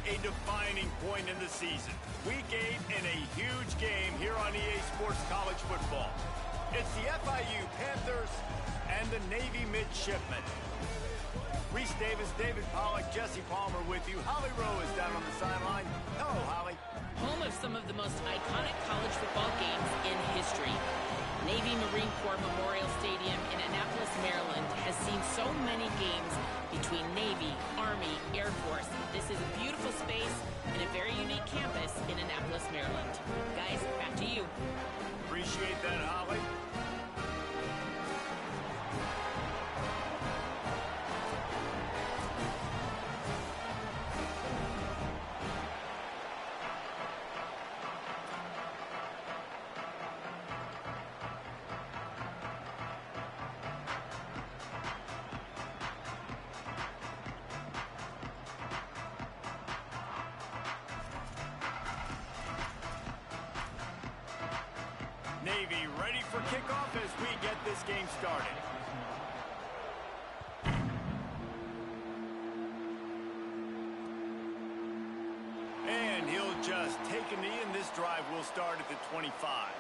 a defining point in the season. Week 8 in a huge game here on EA Sports College Football. It's the FIU Panthers and the Navy Midshipmen. Reese Davis, David Pollack, Jesse Palmer with you. Holly Rowe is down on the sideline. Hello, Holly. Home of some of the most iconic college football games in history. Navy Marine Corps Memorial Stadium in Annapolis, Maryland has seen so many games between Navy, Army, Air Force. This is a beautiful space and a very unique campus in Annapolis, Maryland. Guys, back to you. Appreciate that, Holly. Navy ready for kickoff as we get this game started. And he'll just take a knee, and this drive will start at the 25.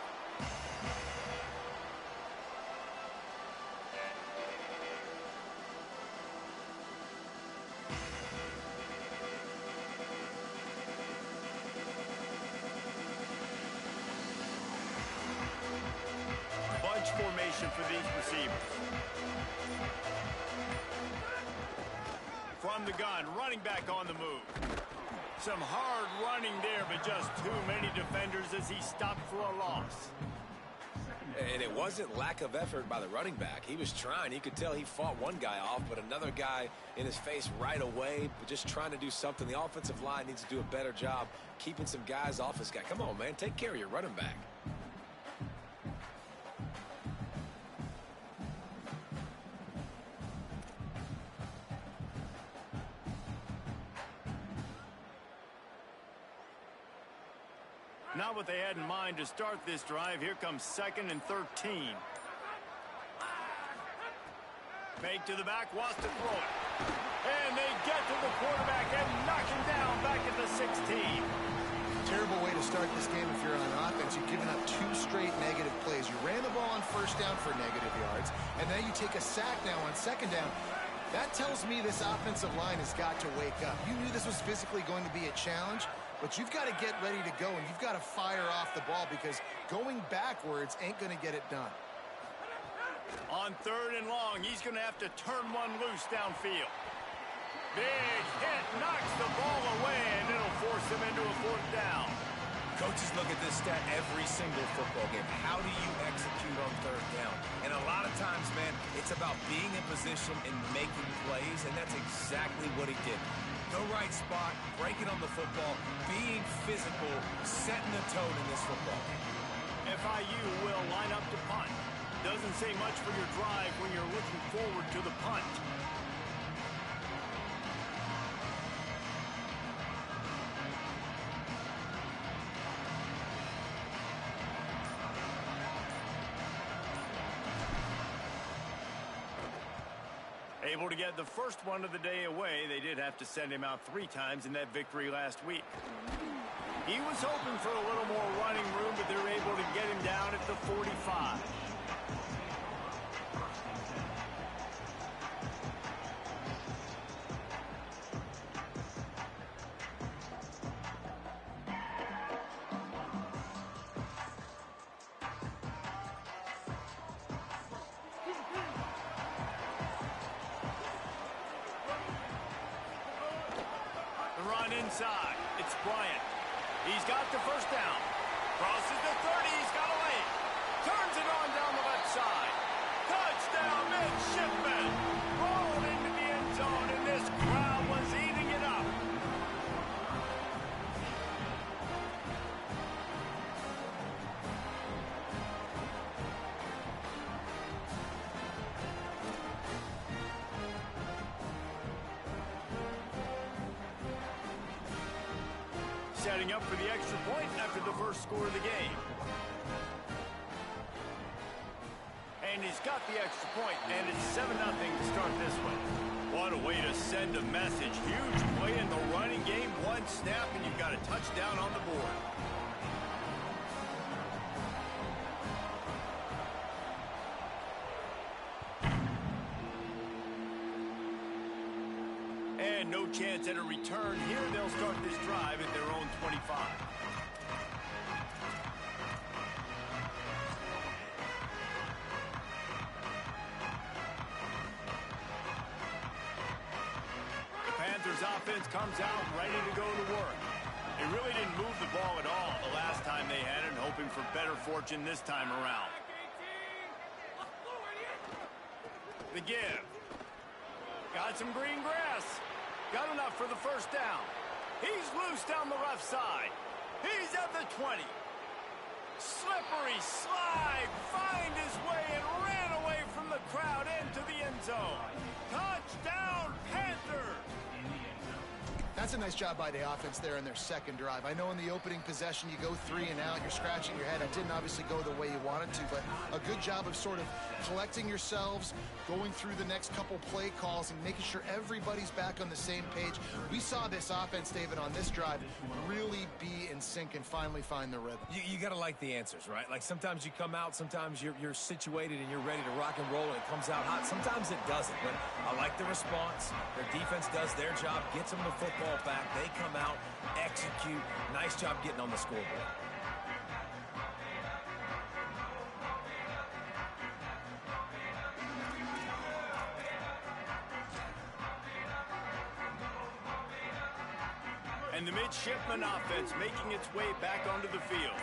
Formation for these receivers. From the gun, running back on the move. Some hard running there, but just too many defenders as he stopped for a loss. And it wasn't lack of effort by the running back. He was trying. You could tell he fought one guy off, but another guy in his face right away, but just trying to do something. The offensive line needs to do a better job keeping some guys off his guy. Come on, man. Take care of your running back. Not what they had in mind to start this drive. Here comes 2nd and 13. Fake to the back, wants to throw it. And they get to the quarterback and knock him down back at the 16. Terrible way to start this game if you're on offense. You've given up 2 straight negative plays. You ran the ball on first down for negative yards, and now you take a sack now on second down. That tells me this offensive line has got to wake up. You knew this was physically going to be a challenge, but you've got to get ready to go, and you've got to fire off the ball because going backwards ain't going to get it done. On 3rd and long, he's going to have to turn one loose downfield. Big hit, knocks the ball away, and it'll force him into a 4th down. Coaches look at this stat every single football game. How do you execute on 3rd down? And a lot of times, man, it's about being in position and making plays, and that's exactly what he did. The right spot, breaking on the football, being physical, setting the tone in this football game. FIU will line up to punt. Doesn't say much for your drive when you're looking forward to the punt. Able to get the first one of the day away. They did have to send him out 3 times in that victory last week. He was hoping for a little more running room, but they're able to get him down at the 45. Inside, it's Bryant. He's got the first down. Crosses the 30, he's got a lane. Turns it on down the left side. Touchdown, Midshipmen. Rolled into the end zone, and this crowd was eating it up. Setting up for the extra point after the first score of the game. And he's got the extra point, and it's 7-0 to start this one. What a way way to send a message. Huge play in the running game. One snap, and you've got a touchdown on the board. And no chance at a return here. They'll start this drive at their own 25. The Panthers offense comes out ready to go to work. They really didn't move the ball at all the last time they had it, hoping for better fortune this time around. The give. Got some green grass. Got enough for the first down. He's loose down the left side. He's at the 20. Slippery slide. Find his way and ran away from the crowd into the end zone. Touchdown, Panthers! That's a nice job by the offense there in their second drive. I know in the opening possession you go 3 and out, you're scratching your head. It didn't obviously go the way you wanted to, but a good job of sort of collecting yourselves, going through the next couple play calls and making sure everybody's back on the same page. We saw this offense, David, on this drive really be in sync and finally find the rhythm. You got to like the answers, right? Like sometimes you come out, sometimes you're situated and you're ready to rock and roll and it comes out hot. Sometimes it doesn't, but I like the response. Their defense does their job, gets them the football back. They come out, execute. Nice job getting on the scoreboard. And the midshipman offense making its way back onto the field.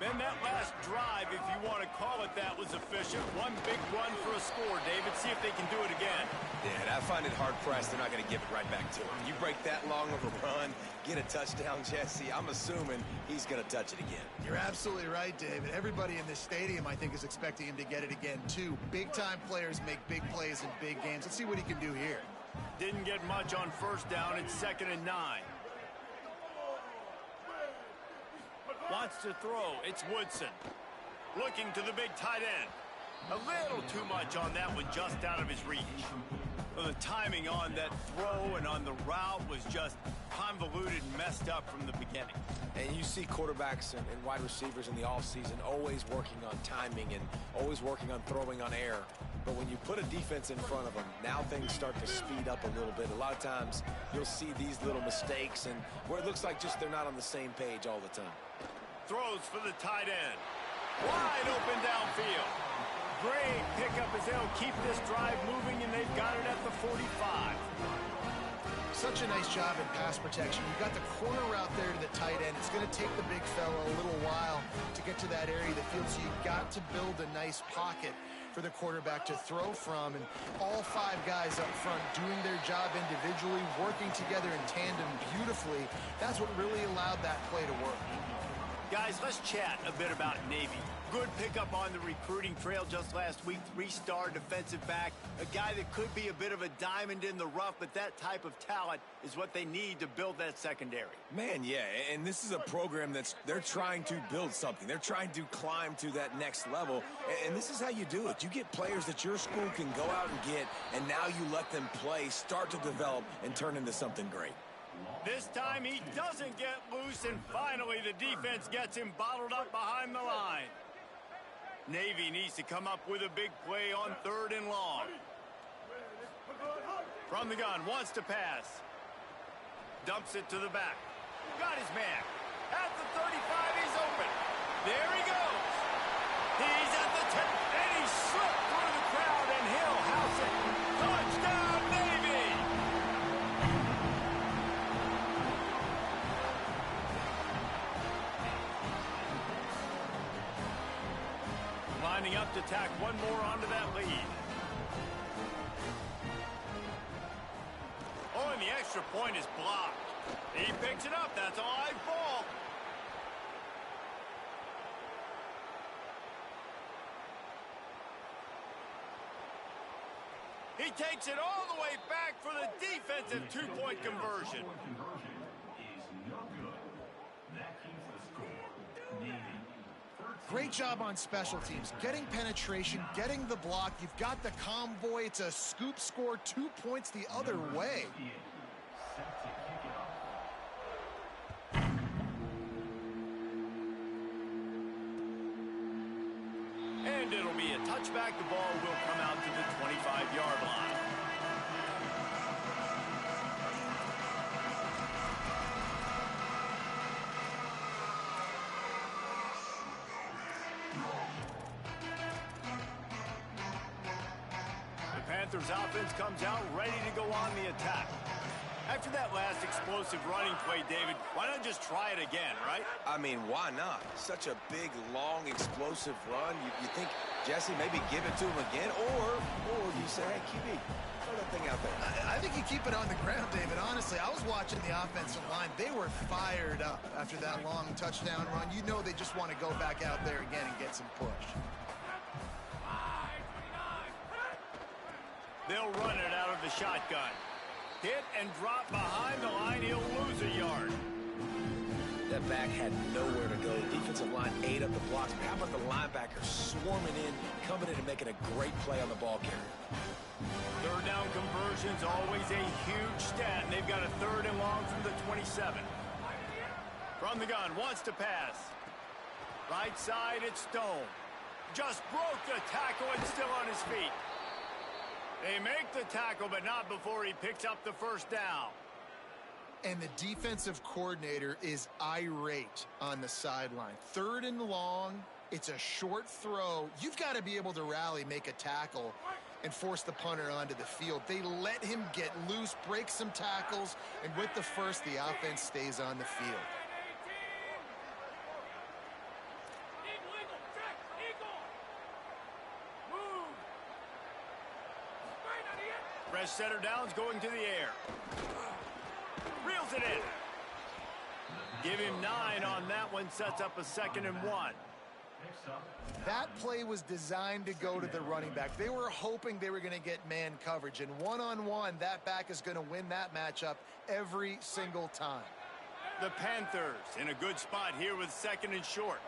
Ben, that last drive, if you want to call it that, was efficient. One big run for a score, David. See if they can do it again. Yeah, I find it hard-pressed. They're not going to give it right back to him. You break that long of a run, get a touchdown, Jesse, I'm assuming he's going to touch it again. You're absolutely right, David. Everybody in this stadium, I think, is expecting him to get it again, too. Big-time players make big plays in big games. Let's see what he can do here. Didn't get much on first down. It's 2nd and 9. Wants to throw. It's Woodson. Looking to the big tight end. A little too much on that one, just out of his reach. Well, the timing on that throw and on the route was just convoluted and messed up from the beginning. And you see quarterbacks and wide receivers in the offseason always working on timing and always working on throwing on air. But when you put a defense in front of them, now things start to speed up a little bit. A lot of times you'll see these little mistakes and where it looks like just they're not on the same page all the time. Throws for the tight end. Wide open downfield. Great pickup as they'll keep this drive moving, and they've got it at the 45. Such a nice job in pass protection. You've got the corner route there to the tight end. It's going to take the big fella a little while to get to that area of the field, so you've got to build a nice pocket for the quarterback to throw from. And all 5 guys up front doing their job individually, working together in tandem beautifully. That's what really allowed that play to work. Guys, let's chat a bit about Navy. Good pickup on the recruiting trail just last week. 3-star defensive back. A guy that could be a bit of a diamond in the rough, but that type of talent is what they need to build that secondary. Man, yeah, and this is a program they're trying to build something. They're trying to climb to that next level, and this is how you do it. You get players that your school can go out and get, and now you let them play, start to develop, and turn into something great. This time he doesn't get loose, and finally the defense gets him bottled up behind the line. Navy needs to come up with a big play on 3rd and long. From the gun, wants to pass. Dumps it to the back. Got his man. At the 35, he's open. There he goes. He's at the 10, and he slipped through the crowd, and he'll house it. Touchdown, Navy! Lining up to tack one more onto that lead. Oh, and the extra point is blocked. He picks it up. That's a live ball. He takes it all the way back for the defensive 2-point conversion. Great job on special teams, getting penetration, getting the block. You've got the convoy. It's a scoop score, 2 points the other way. And it'll be a touchback. The ball will come out to the 25-yard line. Panthers offense comes out ready to go on the attack. After that last explosive running play, David, why not just try it again, right? I mean, why not? Such a big, long, explosive run. You think, Jesse, maybe give it to him again, or you say, hey, QB, throw that thing out there. I think you keep it on the ground, David. Honestly, I was watching the offensive line. They were fired up after that long touchdown run. You know they just want to go back out there again and get some push. They'll run it out of the shotgun. Hit and drop behind the line. He'll lose a yard. That back had nowhere to go. The defensive line ate up the blocks. But how about the linebacker swarming in, coming in and making a great play on the ball carrier? Third down conversion's always a huge stat, and they've got a 3rd and long from the 27. From the gun, wants to pass. Right side, it's Stone. Just broke the tackle and still on his feet. They make the tackle, but not before he picks up the 1st down. And the defensive coordinator is irate on the sideline. 3rd and long, it's a short throw. You've got to be able to rally, make a tackle, and force the punter onto the field. They let him get loose, break some tackles, and with the 1st, the offense stays on the field. Fresh center downs going to the air. Reels it in. Give him 9 on that one. Sets up a 2nd and 1. That play was designed to go to the running back. They were hoping they were going to get man coverage. And one-on-one, that back is going to win that matchup every single time. The Panthers in a good spot here with 2nd and short.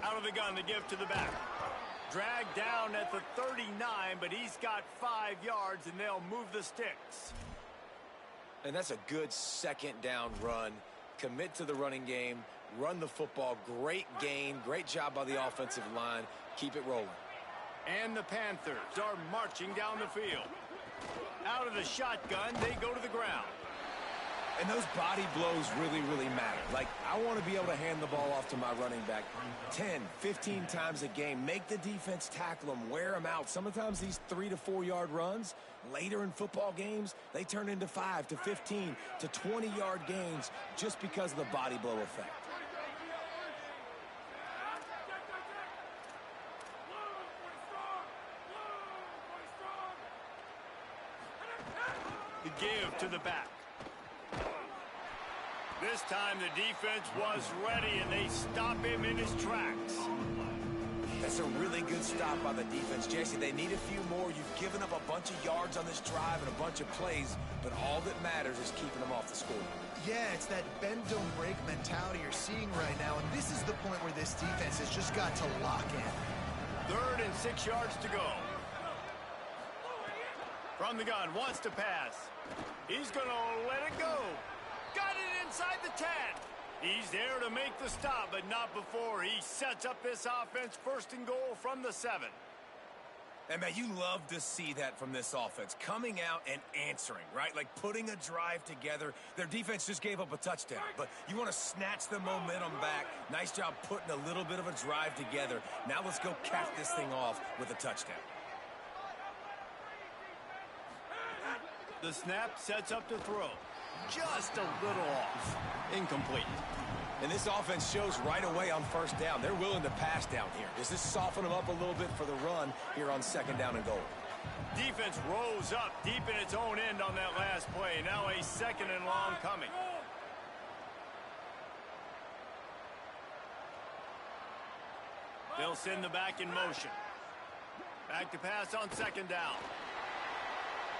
Out of the gun, the give to the back. Dragged down at the 39, but he's got 5 yards, and they'll move the sticks. And that's a good 2nd down run. Commit to the running game. Run the football. Great gain. Great job by the offensive line. Keep it rolling. And the Panthers are marching down the field. Out of the shotgun, they go to the ground. And those body blows really, really matter. Like, I want to be able to hand the ball off to my running back 10, 15 times a game. Make the defense tackle them, wear them out. Sometimes these 3 to 4 yard runs, later in football games, they turn into 5 to 15 to 20-yard gains just because of the body blow effect. The give to the back. This time the defense was ready, and they stop him in his tracks. That's a really good stop by the defense, Jesse. They need a few more. You've given up a bunch of yards on this drive and a bunch of plays, but all that matters is keeping them off the score. Yeah, it's that bend, don't break mentality you're seeing right now, and this is the point where this defense has just got to lock in. 3rd and 6 yards to go. From the gun, wants to pass. He's going to let it go. Got it inside the 10. He's there to make the stop, but not before he sets up this offense. 1st and goal from the 7. And, man, you love to see that from this offense. Coming out and answering, right? Like putting a drive together. Their defense just gave up a touchdown, but you want to snatch the momentum back. Nice job putting a little bit of a drive together. Now let's go cap this thing off with a touchdown. The snap sets up to throw. Just a little off. Incomplete. And this offense shows right away on 1st down. They're willing to pass down here. Does this soften them up a little bit for the run here on 2nd down and goal? Defense rose up deep in its own end on that last play. Now a 2nd and long coming. They'll send the back in motion. Back to pass on 2nd down.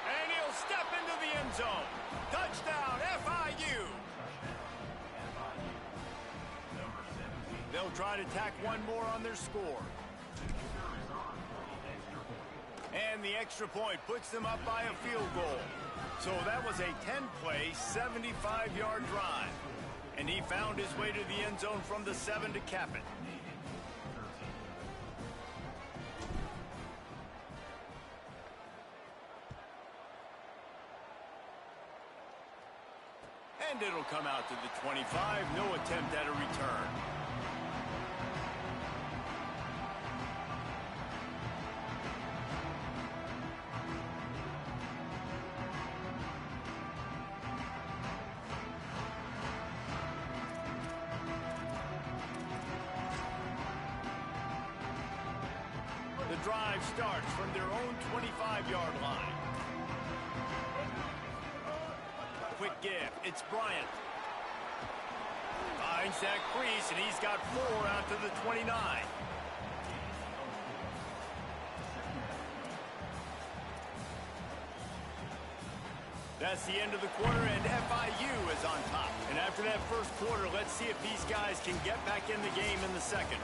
And he'll step into the end zone. Touchdown, FIU. They'll try to tack one more on their score. And the extra point puts them up by a field goal. So that was a 10-play, 75-yard drive. And he found his way to the end zone from the 7 to cap it. And it'll come out to the 25. No attempt at a return. The drive starts from their own 25-yard line. Quick give. It's Bryant. Finds that crease, and he's got 4 out to the 29. That's the end of the quarter, and FIU is on top. And after that first quarter, let's see if these guys can get back in the game in the second.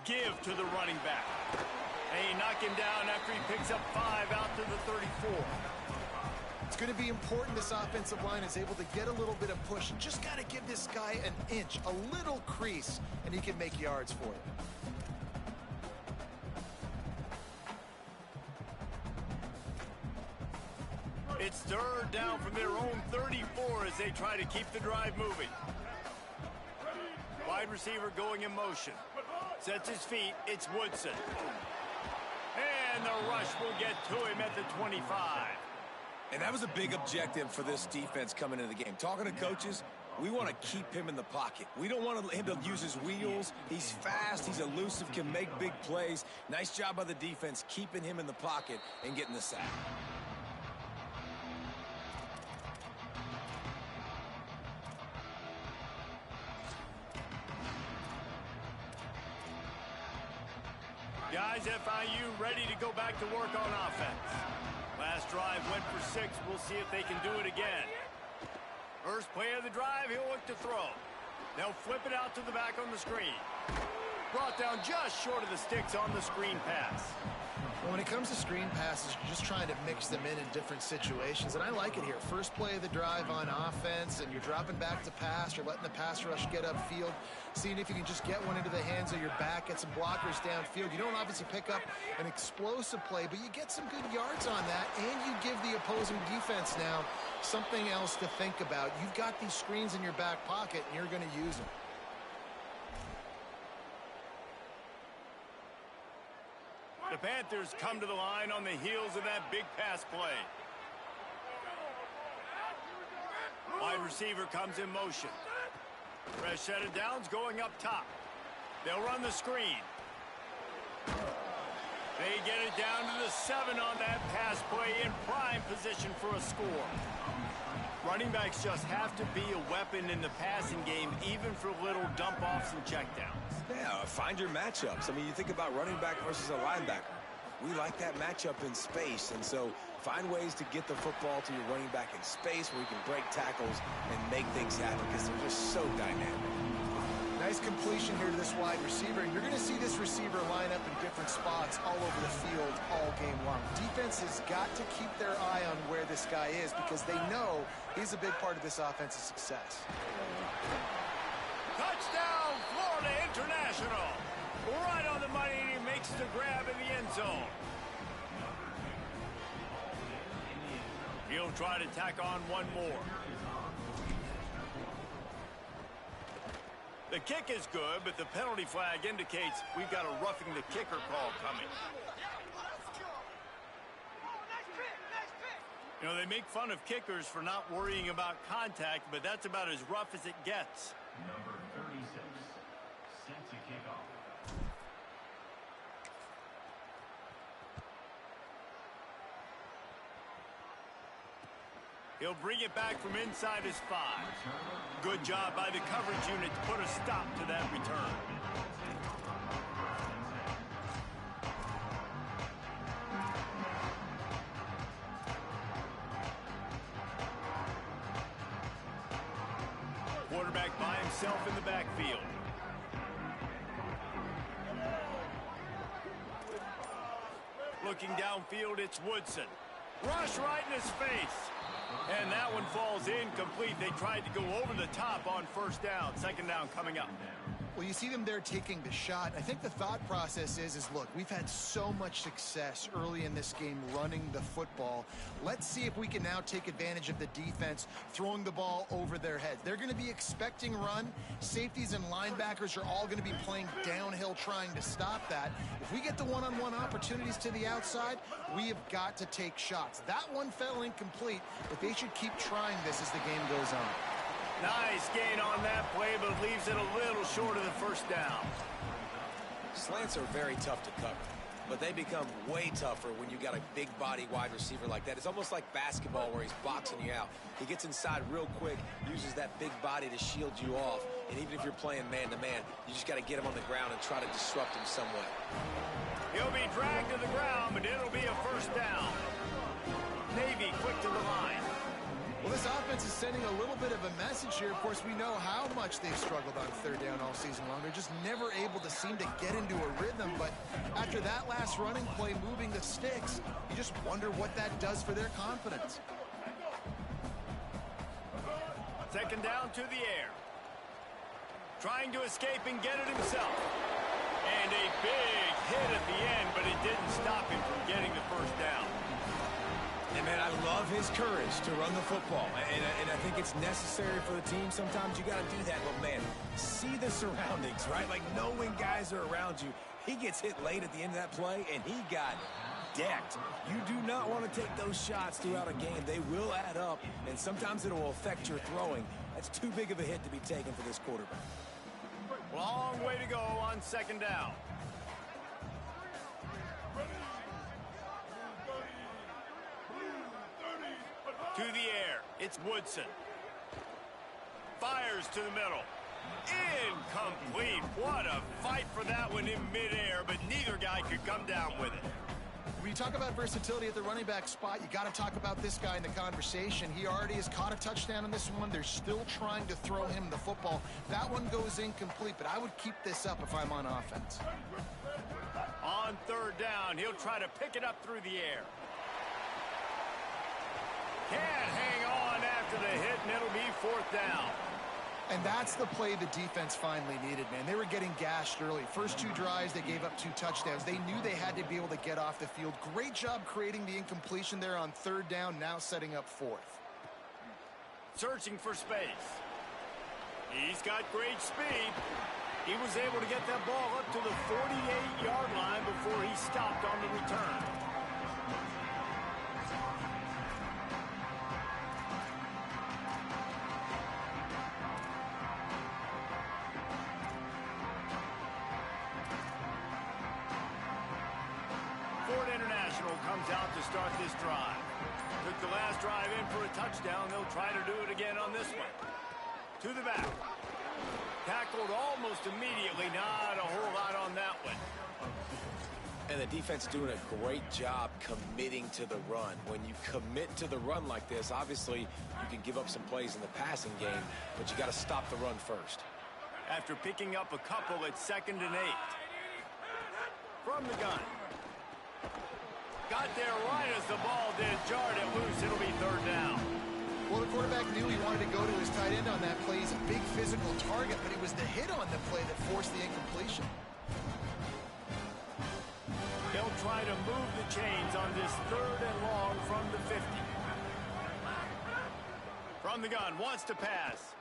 Give to the running back. They knock him down after he picks up 5 out to the 34. It's going to be important this offensive line is able to get a little bit of push. Just got to give this guy an inch, a little crease, and he can make yards for it. It's third down from their own 34 as they try to keep the drive moving. Wide receiver going in motion. Sets his feet. It's Woodson. And the rush will get to him at the 25. And that was a big objective for this defense coming into the game. Talking to coaches, we want to keep him in the pocket. We don't want him to use his wheels. He's fast. He's elusive, can make big plays. Nice job by the defense keeping him in the pocket and getting the sack. Guys, FIU ready to go back to work on offense. Last drive went for 6. We'll see if they can do it again. First play of the drive, he'll look to throw. They'll flip it out to the back on the screen. Brought down just short of the sticks on the screen pass. When it comes to screen passes, you're just trying to mix them in different situations, and I like it here. First play of the drive on offense, and you're dropping back to pass. You're letting the pass rush get upfield, seeing if you can just get one into the hands of your back, get some blockers downfield. You don't obviously pick up an explosive play, but you get some good yards on that, and you give the opposing defense now something else to think about. You've got these screens in your back pocket, and you're going to use them. The Panthers come to the line on the heels of that big pass play. Wide receiver comes in motion. Fresh set of downs going up top. They'll run the screen. They get it down to the 7 on that pass play in prime position for a score. Running backs just have to be a weapon in the passing game, even for little dump-offs and checkdowns. Yeah, find your matchups. I mean, you think about running back versus a linebacker. We like that matchup in space, and so find ways to get the football to your running back in space where you can break tackles and make things happen because they're just so dynamic. Nice completion here to this wide receiver. You're going to see this receiver line up in different spots all over the field all game long. Defense has got to keep their eye on where this guy is because they know he's a big part of this offense's success. Touchdown, Florida International. Right on the money, and he makes the grab in the end zone. He'll try to tack on one more. The kick is good, but the penalty flag indicates we've got a roughing the kicker call coming. You know, they make fun of kickers for not worrying about contact, but that's about as rough as it gets. Number 36, set to kick He'll bring it back from inside his 5. Good job by the coverage unit to put a stop to that return. Quarterback by himself in the backfield. Looking downfield, it's Woodson. Rush right in his face. And that one falls incomplete. They tried to go over the top on first down. Second down coming up. Well, you see them there taking the shot. I think the thought process is look, we've had so much success early in this game running the football. Let's see if we can now take advantage of the defense throwing the ball over their heads. They're going to be expecting run. Safeties and linebackers are all going to be playing downhill trying to stop that. If we get the one-on-one opportunities to the outside, we have got to take shots. That one fell incomplete, but they should keep trying this as the game goes on. Nice gain on that play, but leaves it a little short of the first down. Slants are very tough to cover, but they become way tougher when you got a big body wide receiver like that. It's almost like basketball where he's boxing you out. He gets inside real quick, uses that big body to shield you off, and even if you're playing man-to-man, you just got to get him on the ground and try to disrupt him some way. He'll be dragged to the ground, but it'll be a first down. Navy quick to the line. Well, this offense is sending a little bit of a message here. Of course, we know how much they've struggled on third down all season long. They're just never able to seem to get into a rhythm. But after that last running play, moving the sticks, you just wonder what that does for their confidence. Second down to the air. Trying to escape and get it himself. And a big hit at the end, but it didn't stop him from getting the first down. And, man, I love his courage to run the football. And I think it's necessary for the team. Sometimes you got to do that. But, man, see the surroundings, right? Like, knowing guys are around you. He gets hit late at the end of that play, and he got decked. You do not want to take those shots throughout a game. They will add up, and sometimes it will affect your throwing. That's too big of a hit to be taken for this quarterback. Long way to go on second down. To the air, it's Woodson. Fires to the middle. Incomplete. What a fight for that one in midair, but neither guy could come down with it. When you talk about versatility at the running back spot, you got to talk about this guy in the conversation. He already has caught a touchdown in this one. They're still trying to throw him the football. That one goes incomplete, but I would keep this up if I'm on offense. On third down, he'll try to pick it up through the air. Can't hang on after the hit, and it'll be fourth down. And that's the play the defense finally needed, man. They were getting gashed early. First 2 drives, they gave up 2 touchdowns. They knew they had to be able to get off the field. Great job creating the incompletion there on third down, now setting up fourth. Searching for space. He's got great speed. He was able to get that ball up to the 48-yard line before he stopped on the return. Comes out to start this drive. Took the last drive in for a touchdown. They'll try to do it again on this one. To the back. Tackled almost immediately. Not a whole lot on that one. And the defense doing a great job committing to the run. When you commit to the run like this, obviously you can give up some plays in the passing game, but you got to stop the run first. After picking up a couple, it's 2nd and 8. From the gun. Got there right as the ball did. Jarred it loose. It'll be third down. Well, the quarterback knew he wanted to go to his tight end on that play. He's a big physical target, but it was the hit on the play that forced the incompletion. They'll try to move the chains on this 3rd and long from the 50. From the gun, wants to pass.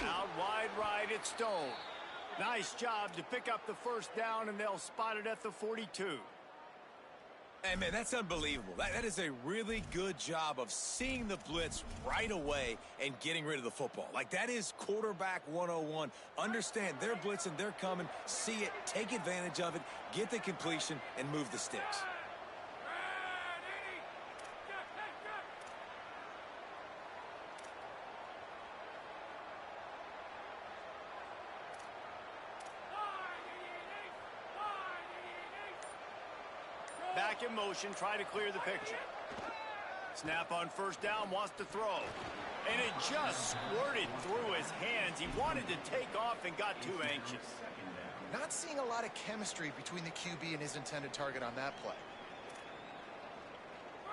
Out wide right, it's Stone. Nice job to pick up the first down, and they'll spot it at the 42. Hey, man, that's unbelievable. That is a really good job of seeing the blitz right away and getting rid of the football. Like, that is quarterback 101. Understand they're blitzing, they're coming, see it, take advantage of it, get the completion, and move the sticks. back in motion, try to clear the picture. Snap on first down, wants to throw. And it just squirted through his hands. He wanted to take off and got too anxious. Not seeing a lot of chemistry between the QB and his intended target on that play.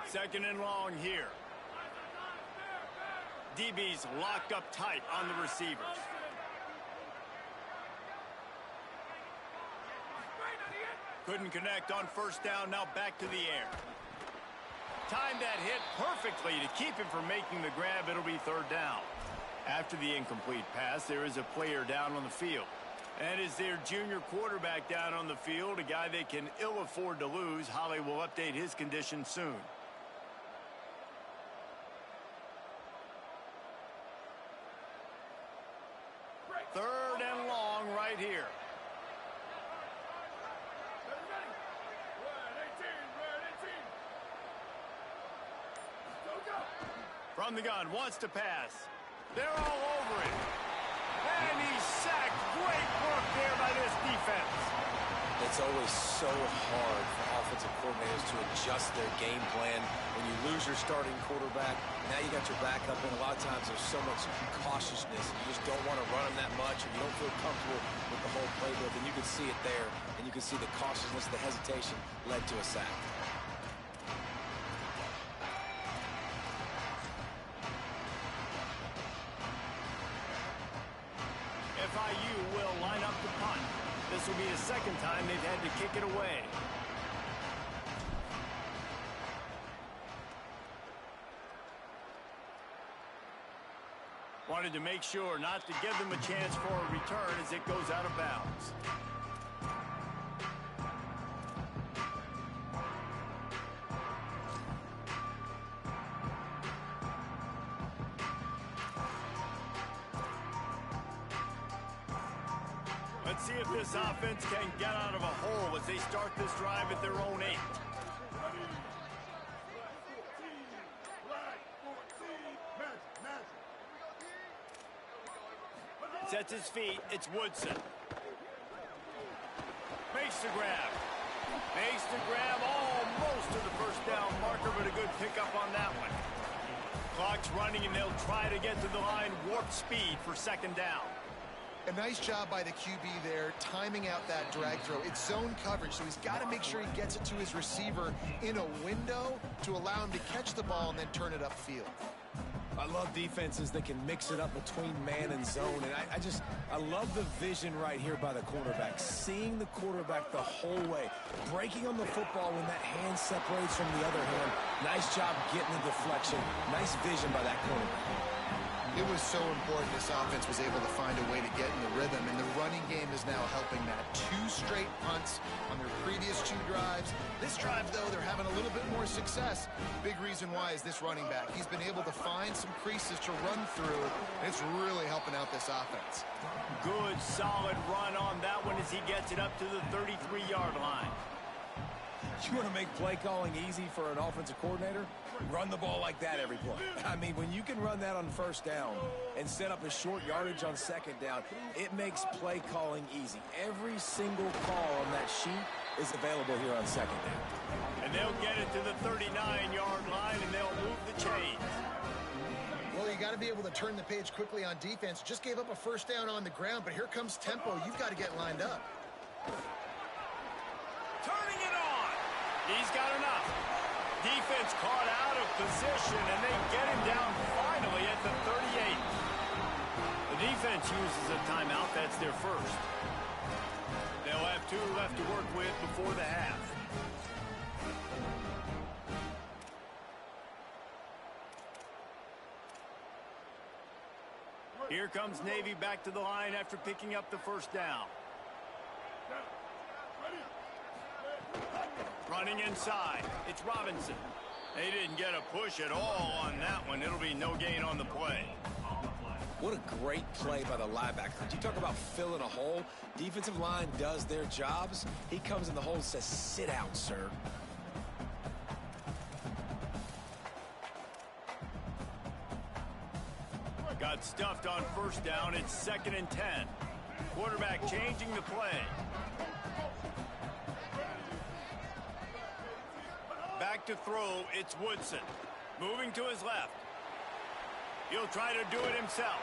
Second and long here. DB's locked up tight on the receivers. Couldn't connect on first down, now back to the air. Timed that hit perfectly to keep him from making the grab. It'll be third down. After the incomplete pass, there is a player down on the field. And is their junior quarterback down on the field, a guy they can ill afford to lose. Holly will update his condition soon. Third and long right here. From the gun, wants to pass. They're all over it. And he's sacked. Great work there by this defense. It's always so hard for offensive coordinators to adjust their game plan. When you lose your starting quarterback, now you got your backup, and a lot of times there's so much cautiousness. You just don't want to run them that much, or you don't feel comfortable with the whole playbook, and you can see it there, and you can see the cautiousness, the hesitation led to a sack. FIU will line up to punt. This will be the second time they've had to kick it away. Wanted to make sure not to give them a chance for a return as it goes out of bounds. Let's see if this offense can get out of a hole as they start this drive at their own 8. Sets his feet. It's Woodson. Makes the grab. Makes the grab almost to the first down marker, but a good pickup on that one. Clock's running, and they'll try to get to the line warp speed for second down. A nice job by the QB there, timing out that drag throw. It's zone coverage, so he's got to make sure he gets it to his receiver in a window to allow him to catch the ball and then turn it upfield. I love defenses that can mix it up between man and zone, and I love the vision right here by the cornerback, seeing the quarterback the whole way, breaking on the football when that hand separates from the other hand. Nice job getting the deflection. Nice vision by that cornerback. It was so important this offense was able to find a way to get in the rhythm, and the running game is now helping that. 2 straight punts on their previous 2 drives. This drive, though, they're having a little bit more success. Big reason why is this running back. He's been able to find some creases to run through, and it's really helping out this offense. Good, solid run on that one as he gets it up to the 33-yard line. You want to make play calling easy for an offensive coordinator? Run the ball like that every play. I mean, when you can run that on first down and set up a short yardage on second down, it makes play calling easy. Every single call on that sheet is available here on second down. And they'll get it to the 39-yard line, and they'll move the chains. Well, you got to be able to turn the page quickly on defense. Just gave up a first down on the ground, but here comes tempo. You've got to get lined up. Turning it on. He's got enough. Defense caught out of position, and they get him down finally at the 38. The defense uses a timeout. That's their first. They'll have 2 left to work with before the half. Here comes Navy back to the line after picking up the first down. Running inside, it's Robinson. They didn't get a push at all on that one. It'll be no gain on the play. What a great play by the linebacker. You talk about filling a hole. Defensive line does their jobs. He comes in the hole and says, sit out, sir. Got stuffed on first down. It's 2nd and 10. Quarterback changing the play. Back to throw, it's Woodson. Moving to his left. He'll try to do it himself.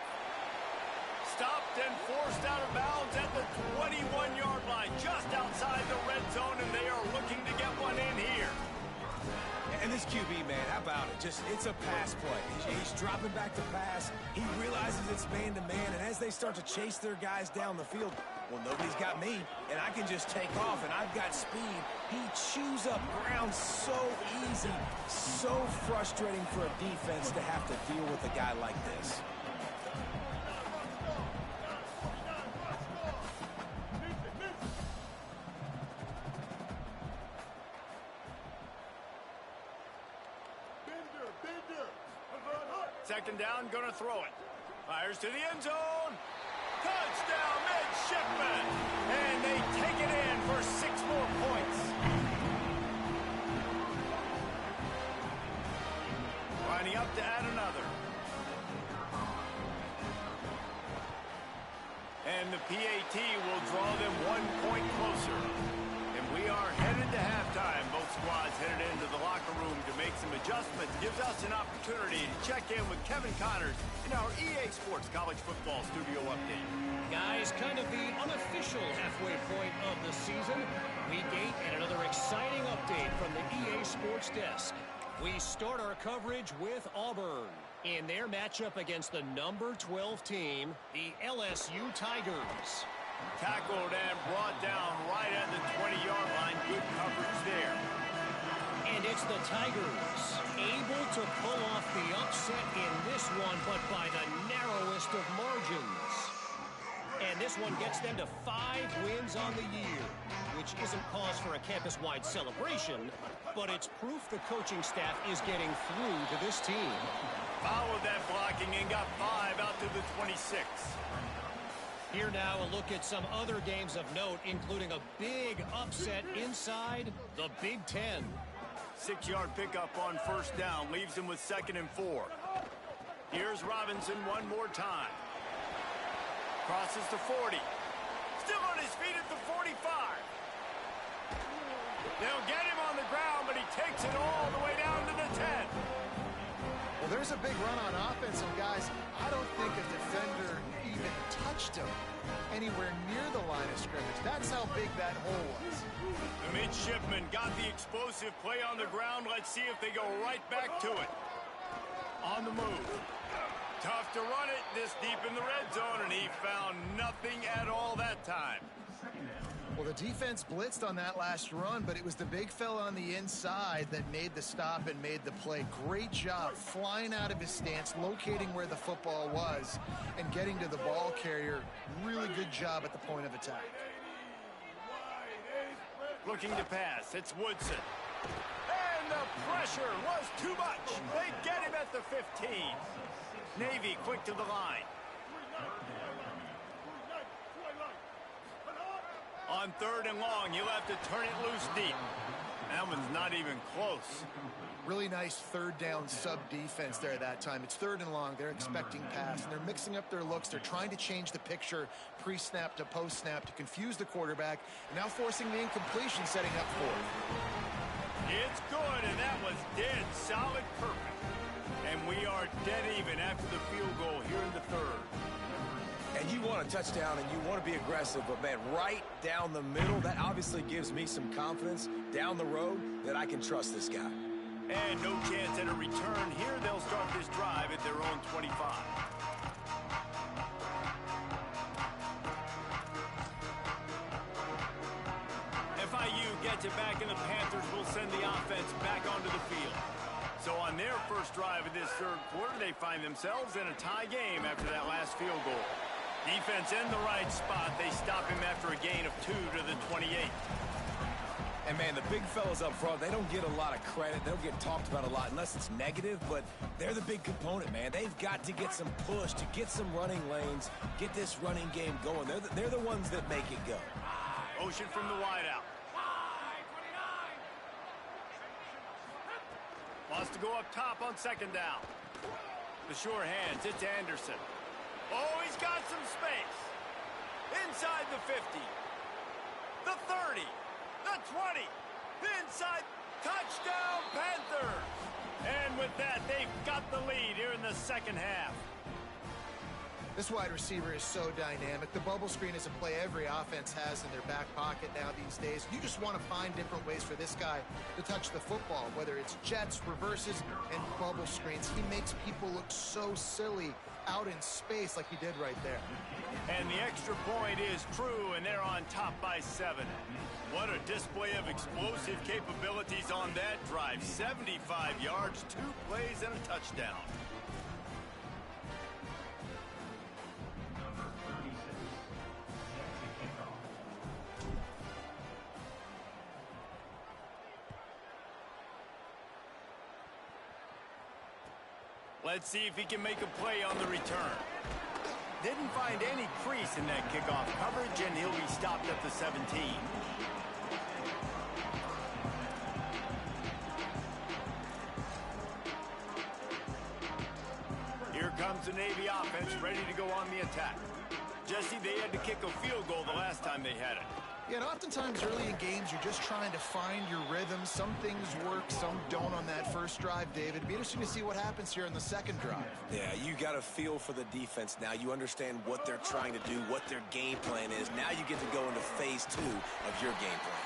Stopped and forced out of bounds at the 21-yard line, just outside the red zone, and they are looking to get one in here. And this QB, man, how about it? It's a pass play. He's dropping back to pass. He realizes it's man-to-man, and as they start to chase their guys down the field, well, nobody's got me, and I can just take off, and I've got speed. He chews up ground so easy, so frustrating for a defense to have to deal with a guy like this. Second down, gonna throw it. Fires to the end zone. Touchdown, midshipman. And they take it in for 6 more points. Lining up to add another. And the PAT will draw them 1 point closer. And we are headed to halftime. Both squads headed into the locker room to make some adjustments. Gives us an opportunity to check in with Kevin Connors in our EA Sports College Football Studio Update. Guys, kind of the unofficial halfway point of the season. Week 8 and another exciting update from the EA Sports desk. We start our coverage with Auburn in their matchup against the number 12 team, the LSU Tigers. Tackled and brought down right at the 20-yard line. Good coverage there. And it's the Tigers able to pull off the upset in this one, but by the narrowest of margins. And this one gets them to 5 wins on the year, which isn't cause for a campus-wide celebration, but it's proof the coaching staff is getting through to this team. Followed that blocking and got 5 out to the 26. Here now a look at some other games of note, including a big upset inside the Big Ten. 6-yard pickup on first down leaves him with 2nd and 4. Here's Robinson one more time. Crosses the 40. Still on his feet at the 45. They'll get him on the ground, but he takes it all the way down to the 10. Well, there's a big run on offense, and guys, I don't think a defender even touched him anywhere near the line of scrimmage. That's how big that hole was. The midshipmen got the explosive play on the ground. Let's see if they go right back to it. On the move. Tough to run it this deep in the red zone, and he found nothing at all that time. Well, the defense blitzed on that last run, but it was the big fella on the inside that made the stop and made the play. Great job flying out of his stance, locating where the football was, and getting to the ball carrier. Really good job at the point of attack. Looking to pass, it's Woodson. And the pressure was too much. They get him at the 15. Navy quick to the line. On 3rd and long, you'll have to turn it loose deep. That one's not even close. Really nice 3rd down sub defense there that time. It's 3rd and long. They're expecting pass, and they're mixing up their looks. They're trying to change the picture pre-snap to post-snap to confuse the quarterback, and now forcing the incompletion, setting up 4th. It's good, and that was dead solid perfect. And we are dead even after the field goal here in the 3rd. And you want a touchdown and you want to be aggressive, but man, right down the middle, that obviously gives me some confidence down the road that I can trust this guy. And no chance at a return here. They'll start this drive at their own 25. FIU gets it back, and the Panthers will send the offense back onto the field. So on their first drive of this 3rd quarter, they find themselves in a tie game after that last field goal. Defense in the right spot. They stop him after a gain of 2 to the 28. And man, the big fellas up front, they don't get a lot of credit. They don't get talked about a lot unless it's negative, but they're the big component, man. They've got to get some push, to get some running lanes, get this running game going. They're the ones that make it go. Motion from the wideout. Wants to go up top on 2nd down. The sure hands, it's Anderson. Oh, he's got some space. Inside the 50. The 30. The 20. Inside. Touchdown, with that, they've got the lead here in the second half. This wide receiver is so dynamic. The bubble screen is a play every offense has in their back pocket now these days. You just want to find different ways for this guy to touch the football, whether it's jets, reverses, and bubble screens. He makes people look so silly out in space like he did right there. And the extra point is true, and they're on top by 7. What a display of explosive capabilities on that drive. 75 yards, 2 plays, and a touchdown. Let's see if he can make a play on the return. Didn't find any crease in that kickoff coverage, and he'll be stopped at the 17. Here comes the Navy offense ready to go on the attack. Jesse, they had to kick a field goal the last time they had it. Yeah, and oftentimes early in games, you're just trying to find your rhythm. Some things work, some don't on that first drive, David. It'd be interesting to see what happens here in the second drive. Yeah, you got a feel for the defense now. You understand what they're trying to do, what their game plan is. Now you get to go into phase 2 of your game plan.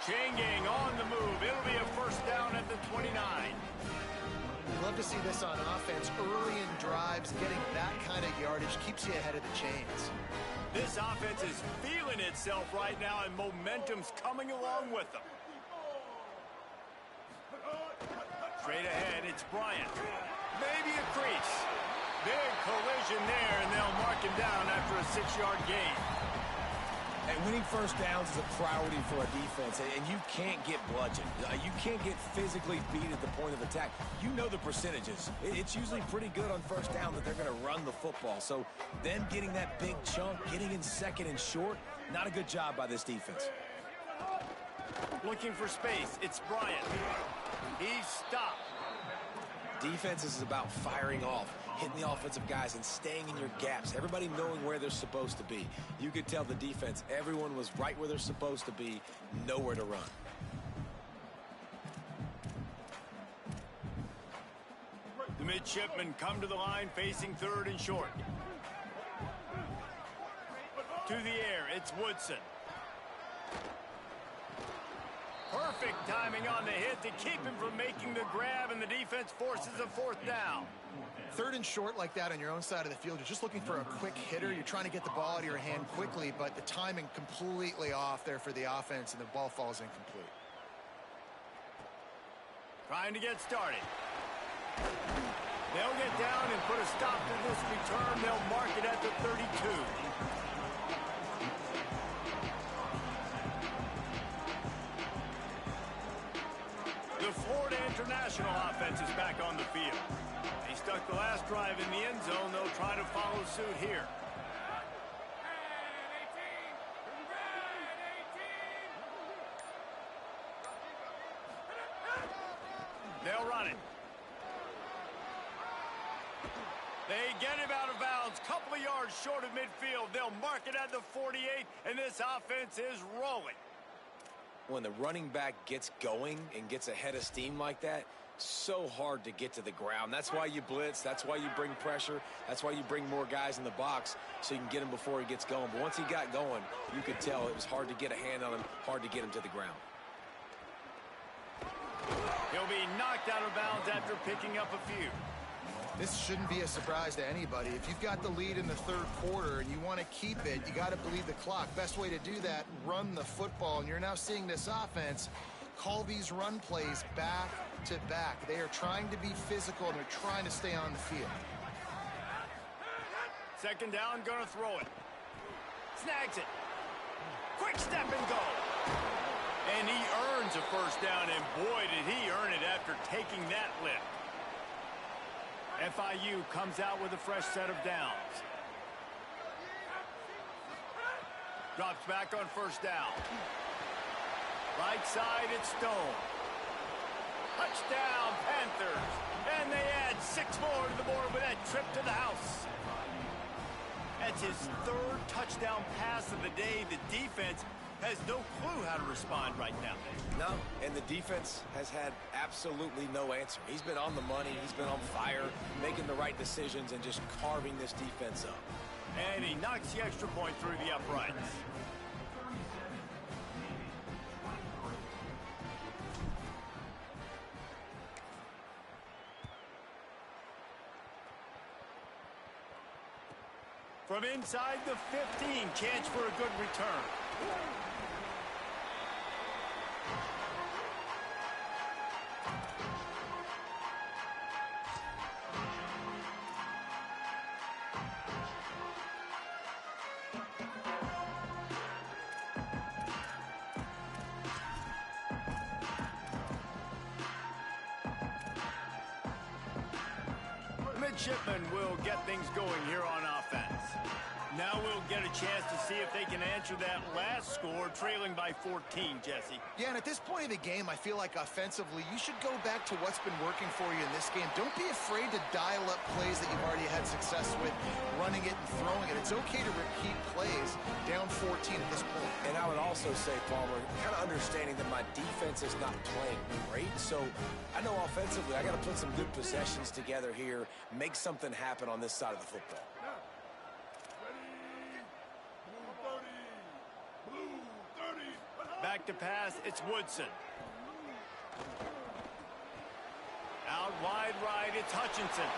Chain gang on the move. It'll be a first down at the 29. We'd love to see this on offense. Early in drives, getting that kind of yardage keeps you ahead of the chains. This offense is feeling itself right now, and momentum's coming along with them. Straight ahead, it's Bryant. Maybe a crease. Big collision there, and they'll mark him down after a 6-yard gain. And winning first downs is a priority for a defense, and you can't get bludgeoned. You can't get physically beat at the point of attack. You know the percentages. It's usually pretty good on first down that they're going to run the football. So then getting that big chunk, getting in second and short, not a good job by this defense. Looking for space, it's Bryant. He's stopped. Defense is about firing off, hitting the offensive guys and staying in your gaps. Everybody knowing where they're supposed to be. You could tell the defense, everyone was right where they're supposed to be, nowhere to run. The midshipmen come to the line facing third and short. To the air, it's Woodson. Perfect timing on the hit to keep him from making the grab, and the defense forces a fourth down. Third and short like that on your own side of the field, you're just looking for a quick hitter. You're trying to get the ball out of your hand quickly, but the timing completely off there for the offense, and the ball falls incomplete. Trying to get started. They'll get down and put a stop to this return. They'll mark it at the 32. The Florida International offense is back on the field. They stuck the last drive in the end zone. They'll try to follow suit here. They'll run it. They get him out of bounds, couple of yards short of midfield. They'll mark it at the 48, and this offense is rolling. When the running back gets going and gets ahead of steam like that, so hard to get to the ground. That's why you blitz. That's why you bring pressure. That's why you bring more guys in the box so you can get him before he gets going. But once he got going, you could tell it was hard to get a hand on him, hard to get him to the ground. He'll be knocked out of bounds after picking up a few. This shouldn't be a surprise to anybody. If you've got the lead in the third quarter and you want to keep it, you got to bleed the clock. Best way to do that, run the football. And you're now seeing this offense call these run plays back to back. They are trying to be physical, and they're trying to stay on the field. Second down, gonna throw it. Snags it. Quick step and go. And he earns a first down, and boy, did he earn it after taking that lift. FIU comes out with a fresh set of downs. Drops back on first down. Right side, it's Stone. Touchdown, Panthers. And they add 6 more to the board with that trip to the house. That's his third touchdown pass of the day. The defense has no clue how to respond right now. No, and the defense has had absolutely no answer. He's been on the money, he's been on fire, making the right decisions and just carving this defense up. And he knocks the extra point through the uprights. From inside the 15, chance for a good return. Midshipmen will get things going here on offense. Now we'll get a chance to see if they can answer that last score, trailing by 14, Jesse. Yeah, and at this point of the game, I feel like offensively, you should go back to what's been working for you in this game. Don't be afraid to dial up plays that you've already had success with, running it and throwing it. It's okay to repeat plays down 14 at this point. And I would also say, Palmer, kind of understanding that my defense is not playing great, so I know offensively I got to put some good possessions together here, make something happen on this side of the football. Back to pass, it's Woodson. Out wide right, it's Hutchinson.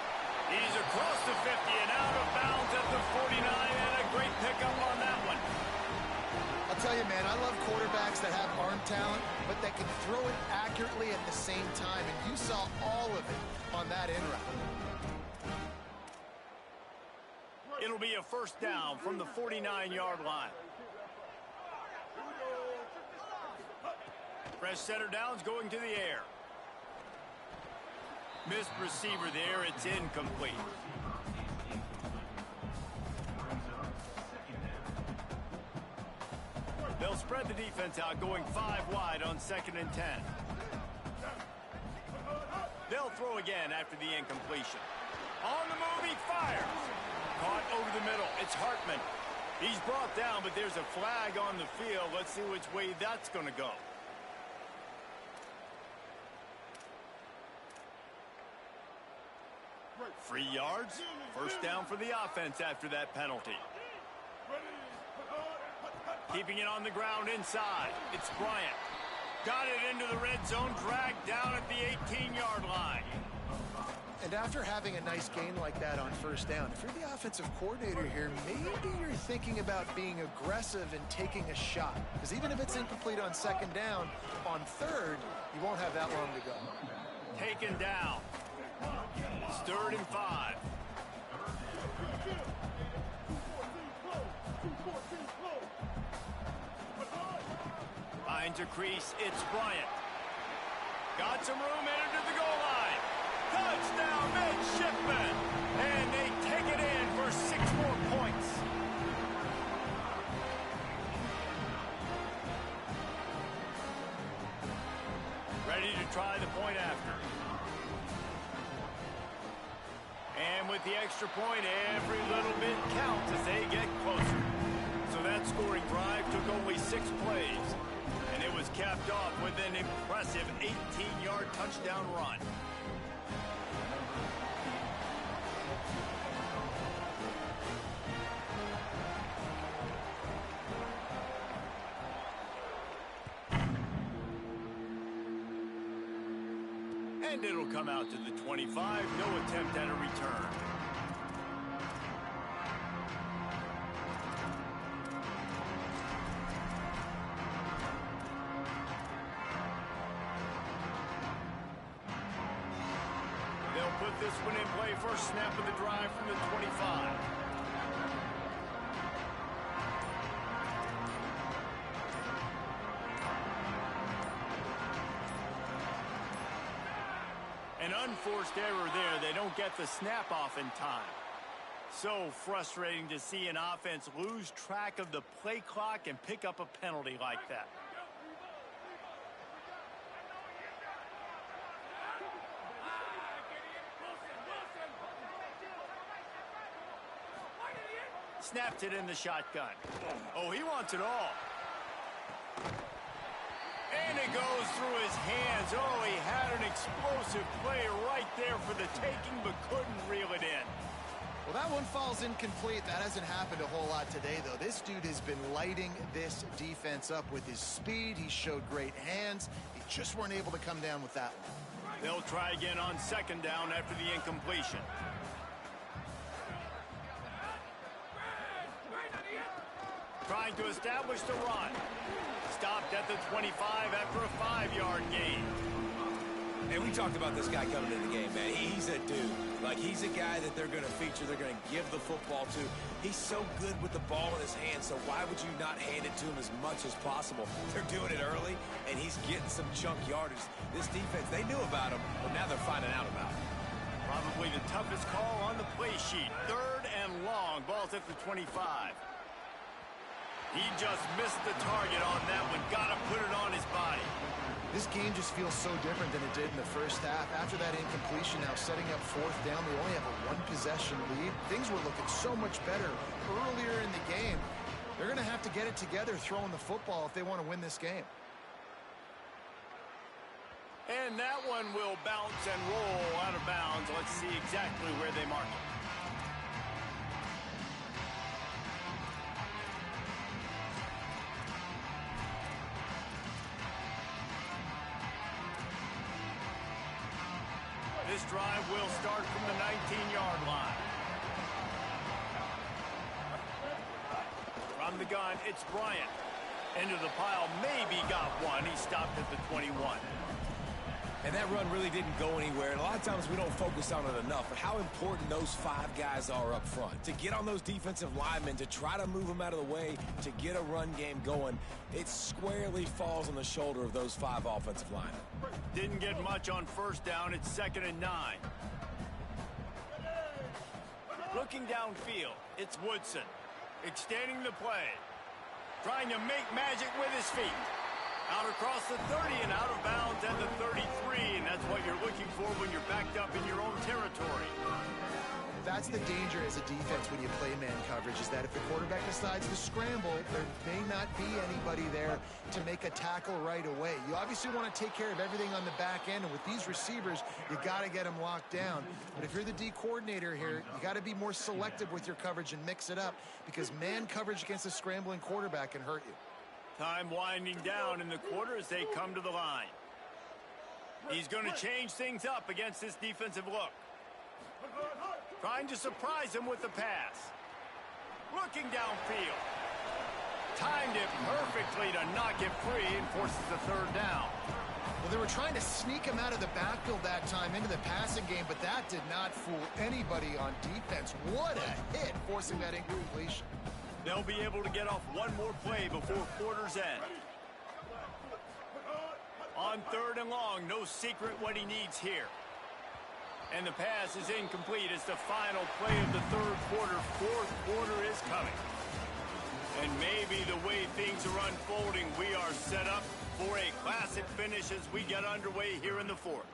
He's across the 50 and out of bounds at the 49, and a great pickup on that one. I'll tell you, man, I love quarterbacks that have arm talent, but that can throw it accurately at the same time, and you saw all of it on that in route. It'll be a first down from the 49-yard line. Fresh center downs going to the air. Missed receiver there. It's incomplete. They'll spread the defense out, going 5 wide on 2nd and 10. They'll throw again after the incompletion. On the move, he fires. Caught over the middle. It's Hartman. He's brought down, but there's a flag on the field. Let's see which way that's going to go. Free yards. First down for the offense after that penalty. Keeping it on the ground inside. It's Bryant. Got it into the red zone. Dragged down at the 18-yard line. And after having a nice gain like that on first down, if you're the offensive coordinator here, maybe you're thinking about being aggressive and taking a shot. Because even if it's incomplete on 2nd down, on 3rd, you won't have that long to go. Taken down. It's 3rd and 5. Finds a crease. It's Bryant. Got some room headed to the goal line. Touchdown, Midshipmen. And they take it in for 6 more points. Ready to try the point after. And with the extra point, every little bit counts as they get closer. So that scoring drive took only 6 plays. And it was capped off with an impressive 18-yard touchdown run. And it'll come out to the 25. No attempt at a return. They'll put this one in play. First snap of the drive from the 25. An unforced error there. They don't get the snap off in time. So frustrating to see an offense lose track of the play clock and pick up a penalty like that. Snapped it in the shotgun. Oh, he wants it all. And it goes through his hands. Oh, he had an explosive play right there for the taking, but couldn't reel it in. Well, that one falls incomplete. That hasn't happened a whole lot today, though. This dude has been lighting this defense up with his speed. He showed great hands. He just weren't able to come down with that one. They'll try again on second down after the incompletion. Trying to establish the run. Stopped at the 25 after a 5-yard gain. And we talked about this guy coming into the game, man. He's a dude. Like, he's a guy that they're going to feature, they're going to give the football to. He's so good with the ball in his hands, so why would you not hand it to him as much as possible? They're doing it early, and he's getting some chunk yardage. This defense, they knew about him, but now they're finding out about him. Probably the toughest call on the play sheet. 3rd and long. Ball's at the 25. He just missed the target on that one. Got to put it on his body. This game just feels so different than it did in the first half. After that incompletion, now setting up 4th down, they only have a 1-possession lead. Things were looking so much better earlier in the game. They're going to have to get it together throwing the football if they want to win this game. And that one will bounce and roll out of bounds. Let's see exactly where they mark it. This drive will start from the 19-yard line. From the gun, it's Bryant. Into the pile, maybe got one. He stopped at the 21. And that run really didn't go anywhere. And a lot of times we don't focus on it enough. But how important those 5 guys are up front. To get on those defensive linemen, to try to move them out of the way, to get a run game going, it squarely falls on the shoulder of those 5 offensive linemen. Didn't get much on 1st down. It's 2nd and 9. Looking downfield, it's Woodson. Extending the play. Trying to make magic with his feet. Out across the 30 and out of bounds at the 33. And that's what you're looking for when you're backed up in your own territory. That's the danger as a defense when you play man coverage, is that if the quarterback decides to scramble, there may not be anybody there to make a tackle right away. You obviously want to take care of everything on the back end, and with these receivers, you got to get them locked down. But if you're the D coordinator here, you got to be more selective with your coverage and mix it up, because man coverage against a scrambling quarterback can hurt you. Time winding down in the quarter as they come to the line. He's going to change things up against this defensive look. Trying to surprise him with the pass. Looking downfield. Timed it perfectly to knock it free and forces the 3rd down. Well, they were trying to sneak him out of the backfield that time into the passing game, but that did not fool anybody on defense. What a hit, forcing that incompletion. They'll be able to get off one more play before quarter's end. On 3rd and long, no secret what he needs here. And the pass is incomplete. It's the final play of the 3rd quarter. 4th quarter is coming. And maybe the way things are unfolding, we are set up for a classic finish as we get underway here in the 4th.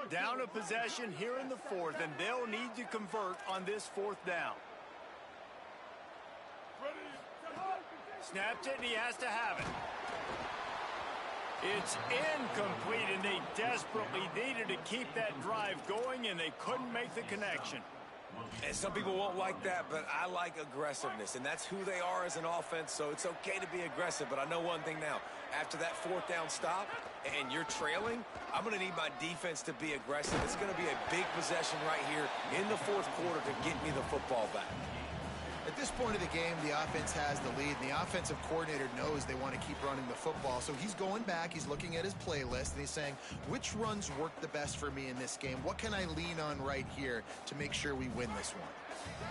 Down a possession here in the 4th, and they'll need to convert on this 4th down. Snapped it, and he has to have it. It's incomplete, and they desperately needed to keep that drive going, and they couldn't make the connection. And some people won't like that, but I like aggressiveness, and that's who they are as an offense, so it's okay to be aggressive. But I know one thing now. After that 4th down stop and you're trailing, I'm going to need my defense to be aggressive. It's going to be a big possession right here in the 4th quarter to get me the football back. At this point of the game, the offense has the lead, and the offensive coordinator knows they want to keep running the football. So he's going back, he's looking at his playlist, and he's saying, which runs work the best for me in this game? What can I lean on right here to make sure we win this one?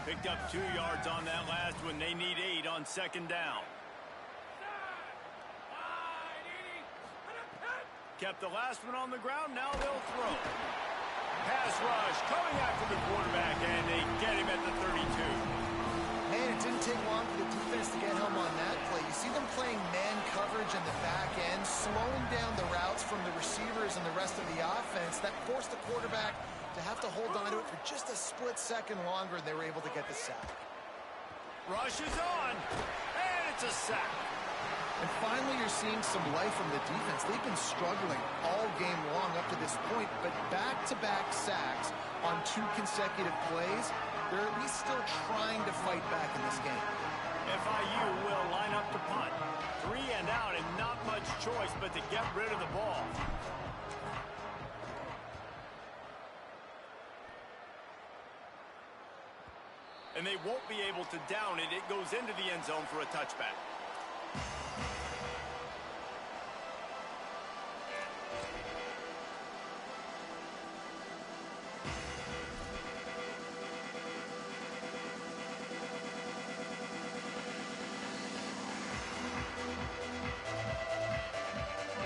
Picked up 2 yards on that last one. They need 8 on 2nd down. Kept the last one on the ground. Now they'll throw. Pass rush coming after the quarterback, and they get him at the 32. Man, it didn't take long for the defense to get home on that play. You see them playing man coverage in the back end, slowing down the routes from the receivers and the rest of the offense. That forced the quarterback to have to hold on to it for just a split second longer, and they were able to get the sack. Rush is on, and it's a sack. And finally, you're seeing some life from the defense. They've been struggling all game long up to this point, but back-to-back sacks on 2 consecutive plays, they're at least still trying to fight back in this game. FIU will line up to punt. 3 and out, and not much choice but to get rid of the ball. And they won't be able to down it. It goes into the end zone for a touchback.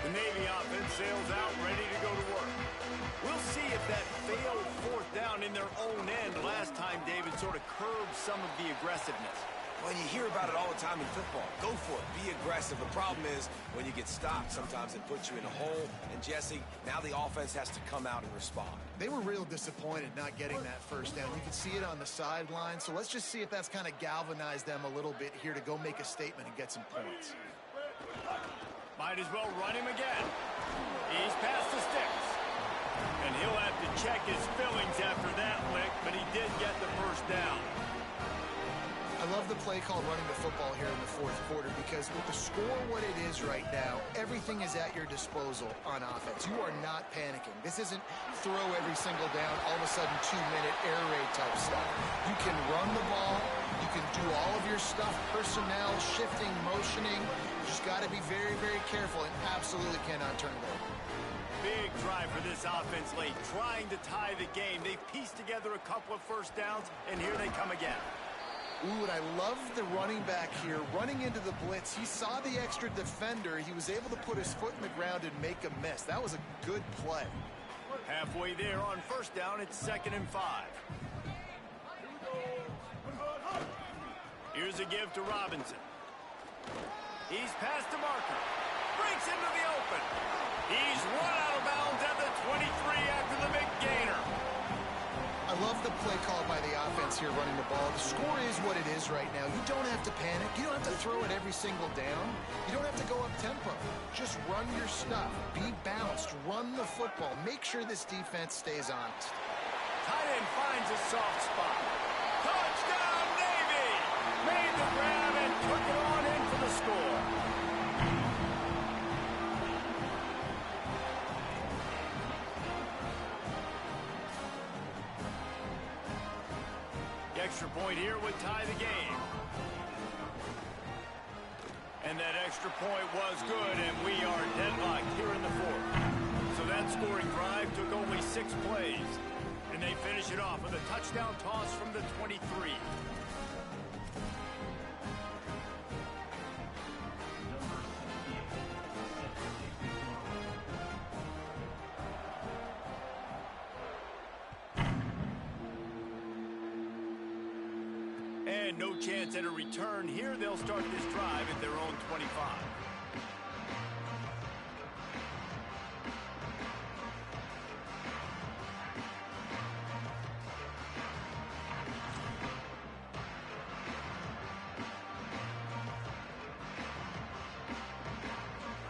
The Navy offense sails out, ready to go to work. We'll see if that failed 4th down in their own end last time, David, sort of curbed some of the aggressiveness. Well, you hear about it all the time in football. Go for it. Be aggressive. The problem is when you get stopped, sometimes it puts you in a hole. And, Jesse, now the offense has to come out and respond. They were real disappointed not getting that first down. You can see it on the sideline. So let's just see if that's kind of galvanized them a little bit here to go make a statement and get some points. Might as well run him again. He's past the sticks. And he'll have to check his fillings after that lick, but he did get the first down. I love the play called running the football here in the 4th quarter because with the score what it is right now, everything is at your disposal on offense. You are not panicking. This isn't throw every single down, all of a sudden 2-minute air raid type stuff. You can run the ball. You can do all of your stuff, personnel, shifting, motioning. You just got to be very, very careful and absolutely cannot turn it over. Big drive for this offense late, trying to tie the game. They've pieced together a couple of first downs, and here they come again. Ooh, and I love the running back here, running into the blitz. He saw the extra defender. He was able to put his foot in the ground and make a miss. That was a good play. Halfway there on first down, it's 2nd and 5. Here's a give to Robinson. He's past the marker. Breaks into the open. He's run out of bounds at the 23 after the big gainer. I love the play called by the offense here running the ball. The score is what it is right now. You don't have to panic. You don't have to throw it every single down. You don't have to go up tempo. Just run your stuff. Be balanced. Run the football. Make sure this defense stays honest. Tight end finds a soft spot. Touchdown, Navy! Made the grab and took it on in for the score. The extra point here would tie the game. And that extra point was good, and we are deadlocked here in the 4th. So that scoring drive took only 6 plays. And they finish it off with a touchdown toss from the 23. And no chance at a return here. They'll start this drive at their own 25.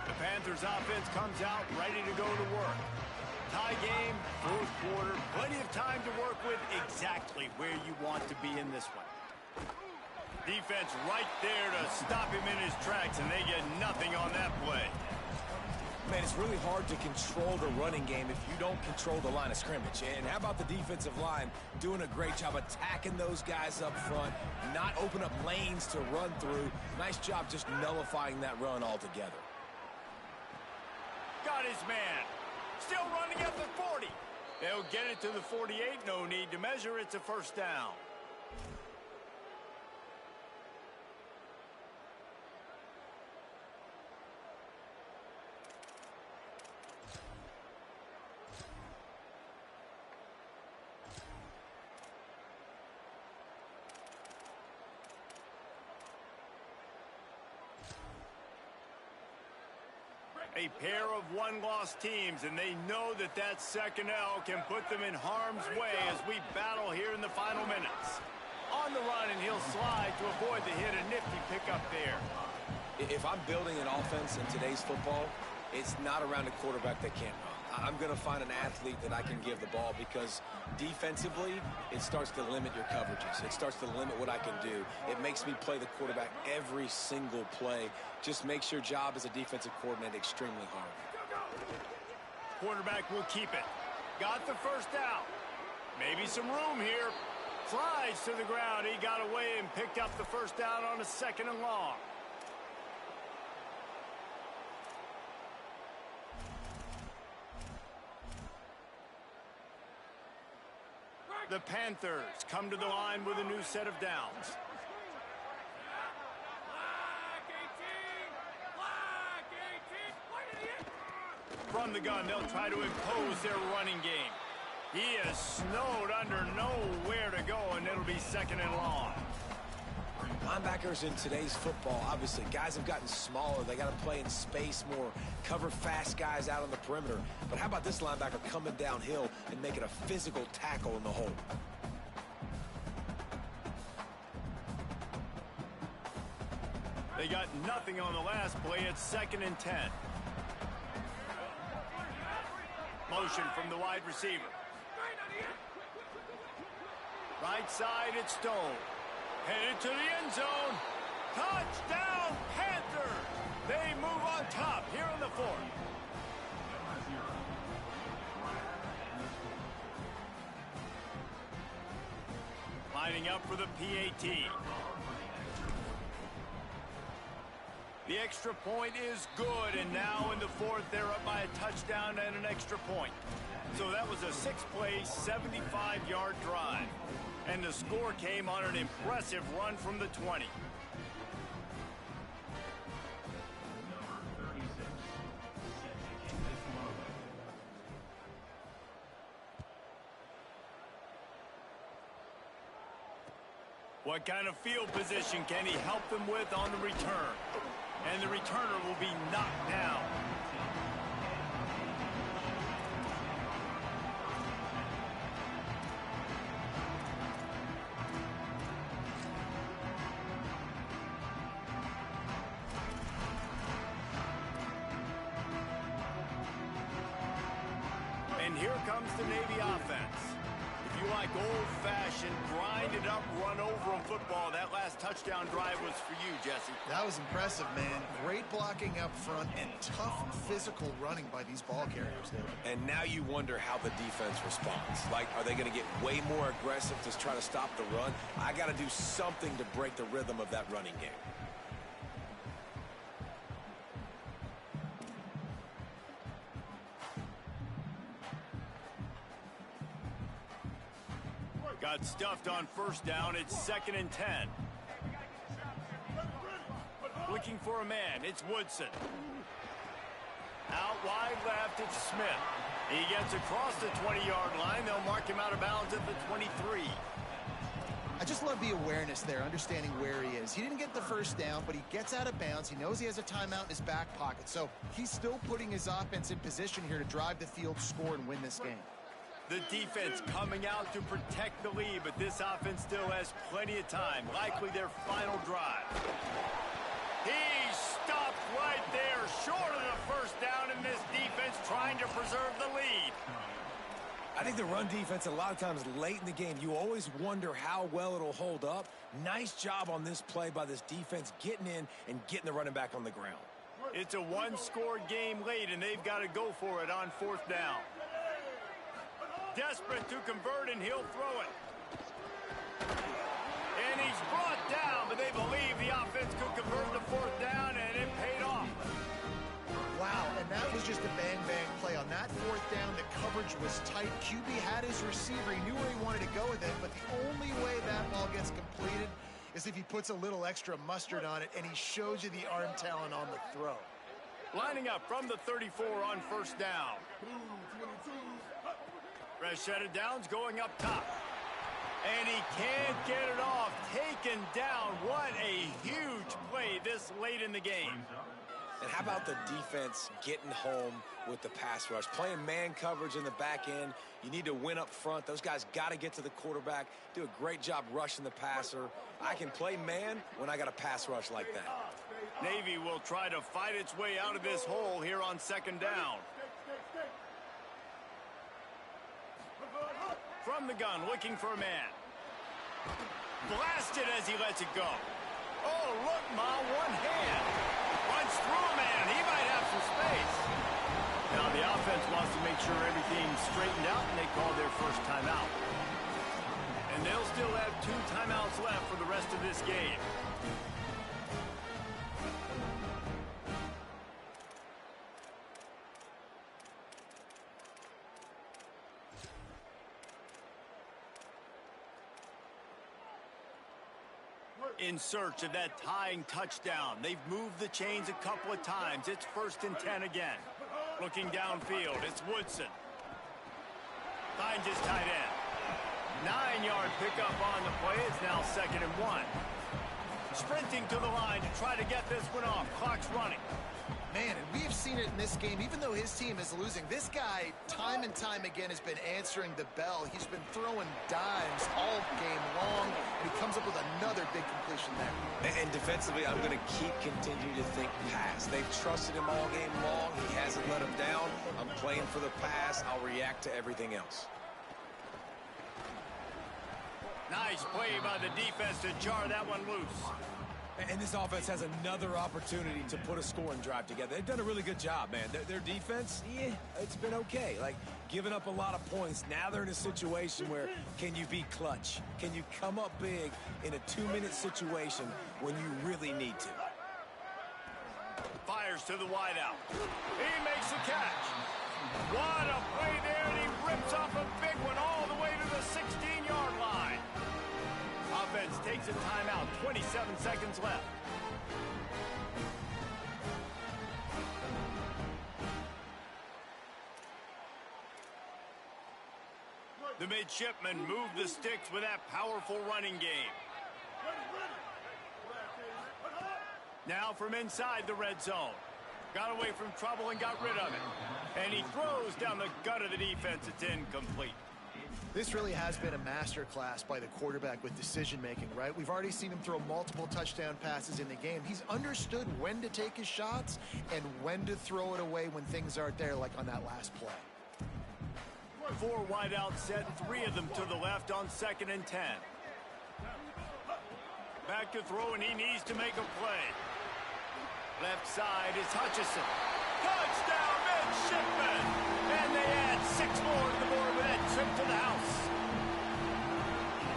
The Panthers offense comes out ready to go to work. Tie game, 4th quarter, plenty of time to work with, exactly where you want to be in this one. Defense right there to stop him in his tracks, and they get nothing on that play. Man, it's really hard to control the running game if you don't control the line of scrimmage. And how about the defensive line doing a great job attacking those guys up front, not open up lanes to run through. Nice job just nullifying that run altogether. Got his man. Still running at the 40. They'll get it to the 48. No need to measure. It's a first down. A pair of one-loss teams, and they know that that second L can put them in harm's way as we battle here in the final minutes. On the run, and he'll slide to avoid the hit. A nifty pickup there. If I'm building an offense in today's football, it's not around a quarterback that can't run. I'm going to find an athlete that I can give the ball because defensively, it starts to limit your coverages. It starts to limit what I can do. It makes me play the quarterback every single play. Just makes your job as a defensive coordinator extremely hard. Quarterback will keep it. Got the first down. Maybe some room here. Slides to the ground. He got away and picked up the first down on a 2nd and long. The Panthers come to the line with a new set of downs. From the gun, they'll try to impose their running game. He is snowed under, nowhere to go, and it'll be 2nd and long. Linebackers in today's football, obviously, guys have gotten smaller. They got to play in space more, cover fast guys out on the perimeter. But how about this linebacker coming downhill and making a physical tackle in the hole? They got nothing on the last play. It's 2nd and 10. Motion from the wide receiver. Right side, it's Stone. Headed to the end zone. Touchdown, Panthers! They move on top here in the 4th. Lining up for the PAT. The extra point is good, and now in the 4th, they're up by a touchdown and an extra point. So that was a 6-play, 75-yard drive. And the score came on an impressive run from the 20. What kind of field position can he help them with on the return? And the returner will be knocked down. And here comes the Navy offense. If you like old-fashioned, grind-it-up, run-over-'em football, that last touchdown drive was for you, Jesse. That was impressive, man. Great blocking up front and tough physical running by these ball carriers there. And now you wonder how the defense responds. Like, are they going to get way more aggressive to try to stop the run? I got to do something to break the rhythm of that running game. Got stuffed on first down. It's 2nd and 10. Looking for a man. It's Woodson. Out wide left, it's Smith. He gets across the 20-yard line. They'll mark him out of bounds at the 23. I just love the awareness there, understanding where he is. He didn't get the first down, but he gets out of bounds. He knows he has a timeout in his back pocket, so he's still putting his offense in position here to drive the field, score, and win this game. The defense coming out to protect the lead, but this offense still has plenty of time, likely their final drive. He stopped right there, short of the first down, and this defense trying to preserve the lead. I think the run defense, a lot of times late in the game, you always wonder how well it'll hold up. Nice job on this play by this defense, getting in and getting the running back on the ground. It's a one-score game late, and they've got to go for it on fourth down. Desperate to convert, and he'll throw it. And he's brought down, but they believe the offense could convert the fourth down, and it paid off. Wow, and that was just a bang-bang play. On that fourth down, the coverage was tight. QB had his receiver. He knew where he wanted to go with it, but the only way that ball gets completed is if he puts a little extra mustard on it, and he shows you the arm talent on the throw. Lining up from the 34 on first down. Rashad Downs going up top. And he can't get it off. Taken down. What a huge play this late in the game. And how about the defense getting home with the pass rush? Playing man coverage in the back end. You need to win up front. Those guys got to get to the quarterback, do a great job rushing the passer. I can play man when I got a pass rush like that. Navy will try to fight its way out of this hole here on second down. From the gun, looking for a man. Blasted as he lets it go. Oh, look, Ma, one hand. Runs through a man. He might have some space. Now the offense wants to make sure everything's straightened out, and they call their first timeout. And they'll still have 2 timeouts left for the rest of this game. In search of that tying touchdown. They've moved the chains a couple of times. It's 1st and 10 again. Looking downfield, it's Woodson. Finds his tight end. 9-yard pickup on the play. It's now 2nd and 1. Sprinting to the line to try to get this one off. Clock's running. Man, and we have seen it in this game, even though his team is losing. This guy, time and time again, has been answering the bell. He's been throwing dimes all game long, and he comes up with another big completion there. And defensively, I'm going to continue to think pass. They've trusted him all game long. He hasn't let him down. I'm playing for the pass. I'll react to everything else. Nice play by the defense to jar that one loose. And this offense has another opportunity to put a scoring drive together. They've done a really good job, man. Their defense, yeah, it's been okay. Like, giving up a lot of points. Now they're in a situation where can you be clutch? Can you come up big in a 2-minute situation when you really need to? Fires to the wideout. He makes the catch. What a play there, and he rips off a big one all the way to the 16-yard line. Offense takes a timeout, 27 seconds left. The midshipmen move the sticks with that powerful running game. Now from inside the red zone. Got away from trouble and got rid of it. And he throws down the gut of the defense. It's incomplete. This really has been a master class by the quarterback with decision-making, right? We've already seen him throw multiple touchdown passes in the game. He's understood when to take his shots and when to throw it away when things aren't there, like on that last play. 4 wideouts set, 3 of them to the left on 2nd and 10. Back to throw, and he needs to make a play. Left side is Hutchison. Touchdown, midshipmen! And they add 6 more to the board with that trip to the house.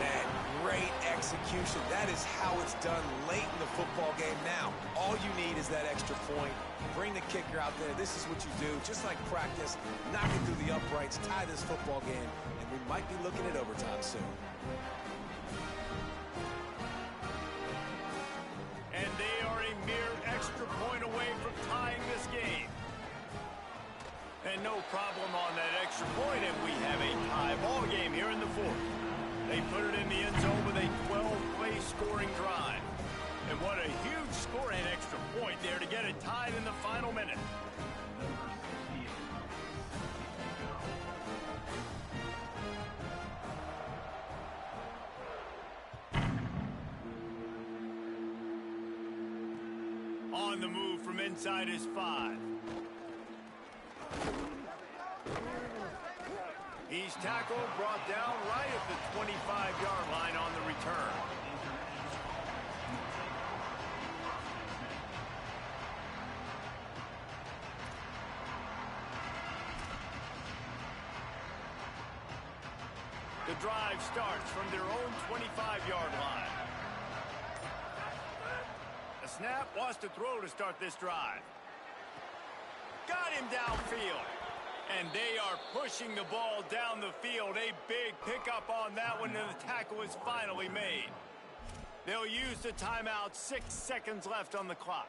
Man, great execution. That is how it's done late in the football game now. All you need is that extra point. Bring the kicker out there. This is what you do. Just like practice, knock it through the uprights, tie this football game, and we might be looking at overtime soon. And they are a mere extra point away from tying this game. And no problem on that extra point, and we have a tie ball game here in the 4th. They put it in the end zone with a 12-play scoring drive. And what a huge score and extra point there to get it tied in the final minute. On the move from inside is 5. He's tackled, brought down right at the 25-yard line on the return. The drive starts from their own 25-yard line. The snap wants to throw to start this drive. Got him downfield. And they are pushing the ball down the field. A big pickup on that one, and the tackle is finally made. They'll use the timeout. 6 seconds left on the clock.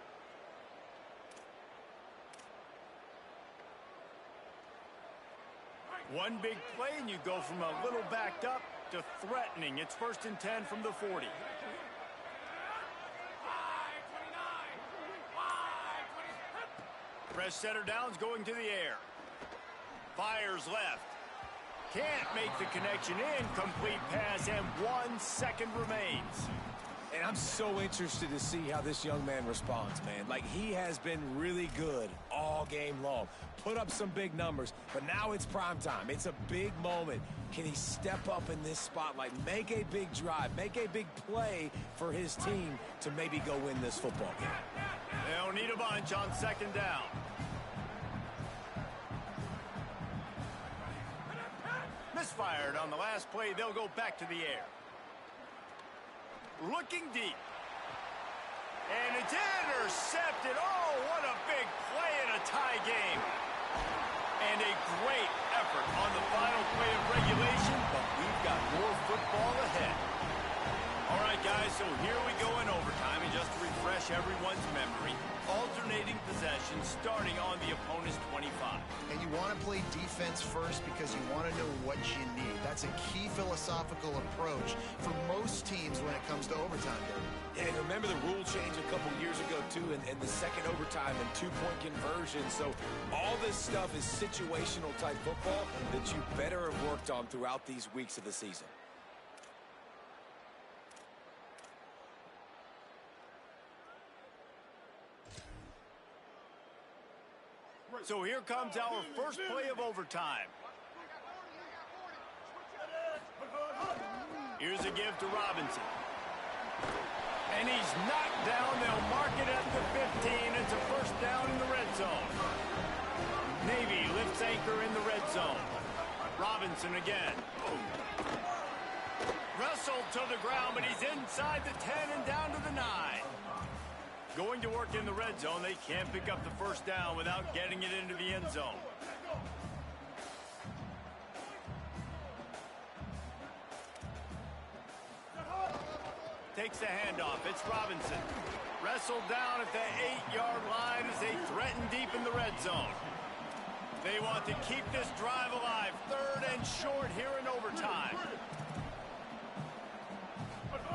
One big play, and you go from a little backed up to threatening. It's 1st and 10 from the 40. Fresh setter downs going to the air. Fires left. Can't make the connection. Incomplete pass, and 1 second remains. And I'm so interested to see how this young man responds, man. Like, he has been really good all game long. Put up some big numbers, but now it's prime time. It's a big moment. Can he step up in this spotlight, make a big drive, make a big play for his team to maybe go win this football game? They'll need a bunch on second down. Misfired on the last play. They'll go back to the air. Looking deep. And it's intercepted. Oh, what a big play in a tie game. And a great effort on the final play of regulation, but we've got more football ahead. All right, guys, so here we go in overtime, and just to refresh everyone's memory, alternating possessions starting on the opponent's 25. And you want to play defense first because you want to know what you need. That's a key philosophical approach for most teams when it comes to overtime. Yeah, and remember the rule change a couple years ago, too, and the second overtime and two-point conversion. So all this stuff is situational-type football that you better have worked on throughout these weeks of the season. So here comes our first play of overtime. Here's a give to Robinson. And he's knocked down. They'll mark it at the 15. It's a first down in the red zone. Navy lifts anchor in the red zone. Robinson again. Wrestled to the ground, but he's inside the 10 and down to the 9. Going to work in the red zone. They can't pick up the first down without getting it into the end zone. Takes the handoff. It's Robinson. Wrestled down at the 8-yard line as they threaten deep in the red zone. They want to keep this drive alive. 3rd and short here in overtime.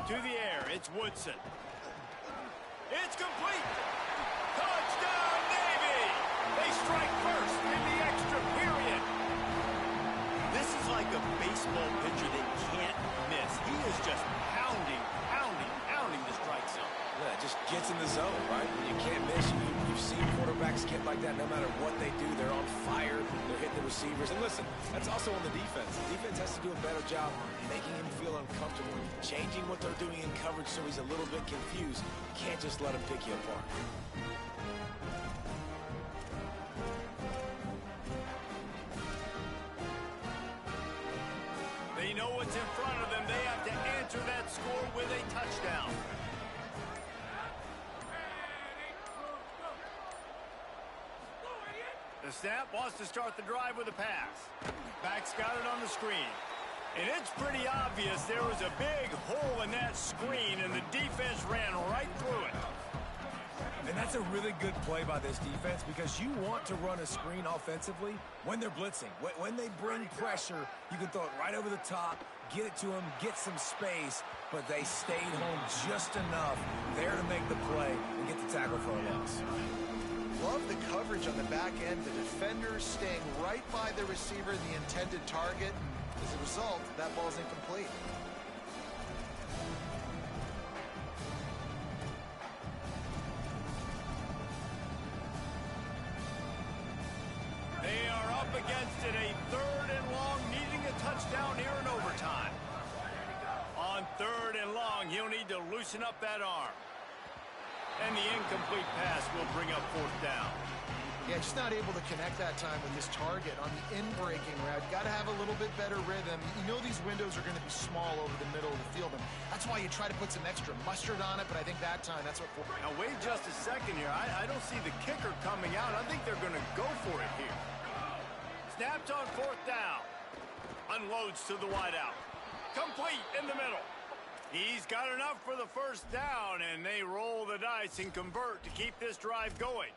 To the air. It's Woodson. It's complete. Touchdown, Navy! They strike first in the extra period. This is like a baseball pitcher they can't miss. He is just pounding the strike zone. Yeah, just gets in the zone, right? You can't miss. You've seen quarterbacks get like that no matter what they do. They're on fire. They're hitting the receivers. And listen, that's also on the defense. The defense has to do a better job making him feel uncomfortable, changing what they're doing in coverage so he's a little bit confused. You can't just let him pick you apart. They know what's in front of them. They have to answer that score with a touchdown. The snap wants to start the drive with a pass. Back's got it on the screen. And it's pretty obvious there was a big hole in that screen, and the defense ran right through it. And that's a really good play by this defense because you want to run a screen offensively when they're blitzing. When they bring pressure, you can throw it right over the top, get it to them, get some space, but they stayed home just enough there to make the play and get the tackle for a loss. Love the coverage on the back end. The defenders staying right by the receiver, the intended target. As a result, that ball's incomplete. They are up against it, a 3rd and long, needing a touchdown here in overtime. On 3rd and long, he'll need to loosen up that arm. And the incomplete pass will bring up 4th down. Yeah, just not able to connect that time with this target on the in-breaking route. Got to have a little bit better rhythm. You know these windows are going to be small over the middle of the field, and that's why you try to put some extra mustard on it, but I think that time, that's what... Now, wait just a second here. I don't see the kicker coming out. I think they're going to go for it here. Snapped on 4th down. Unloads to the wideout. Complete in the middle. He's got enough for the first down, and they roll the dice and convert to keep this drive going.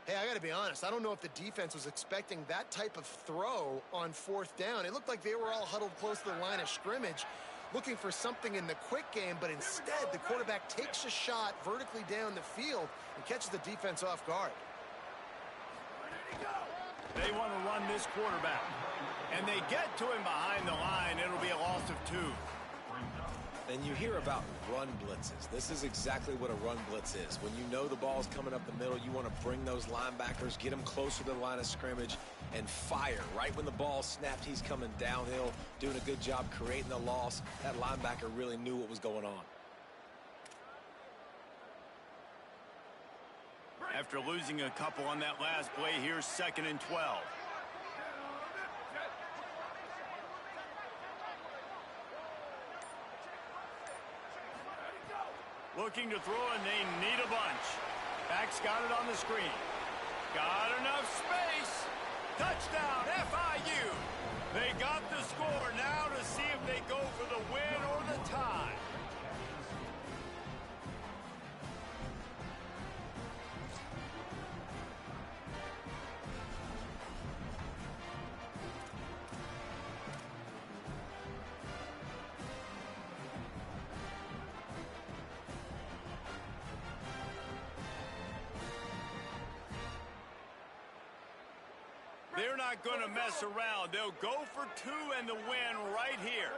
Hey, I got to be honest. I don't know if the defense was expecting that type of throw on 4th down. It looked like they were all huddled close to the line of scrimmage, looking for something in the quick game, but instead the quarterback takes a shot vertically down the field and catches the defense off guard. They want to run this quarterback. And they get to him behind the line. It'll be a loss of 2. And you hear about run blitzes. This is exactly what a run blitz is. When you know the ball's coming up the middle, you want to bring those linebackers, get them closer to the line of scrimmage, and fire. Right when the ball snapped, he's coming downhill, doing a good job creating the loss. That linebacker really knew what was going on. After losing a couple on that last play, here's 2nd and 12. Looking to throw, and they need a bunch. Back's got it on the screen. Got enough space. Touchdown, FIU. They got the score. Now to see if they go for the win or the tie. They're not going to mess around. They'll go for 2 and the win right here.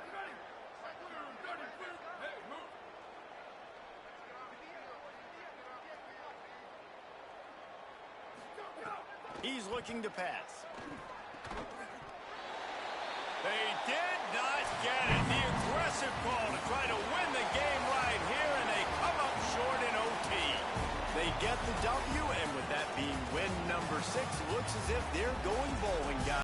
He's looking to pass. They did not get it. The aggressive call to try to win the game right here, and they come up short in OT. They get the W, and with that being win number 6, looks as if they're going bowling, guys.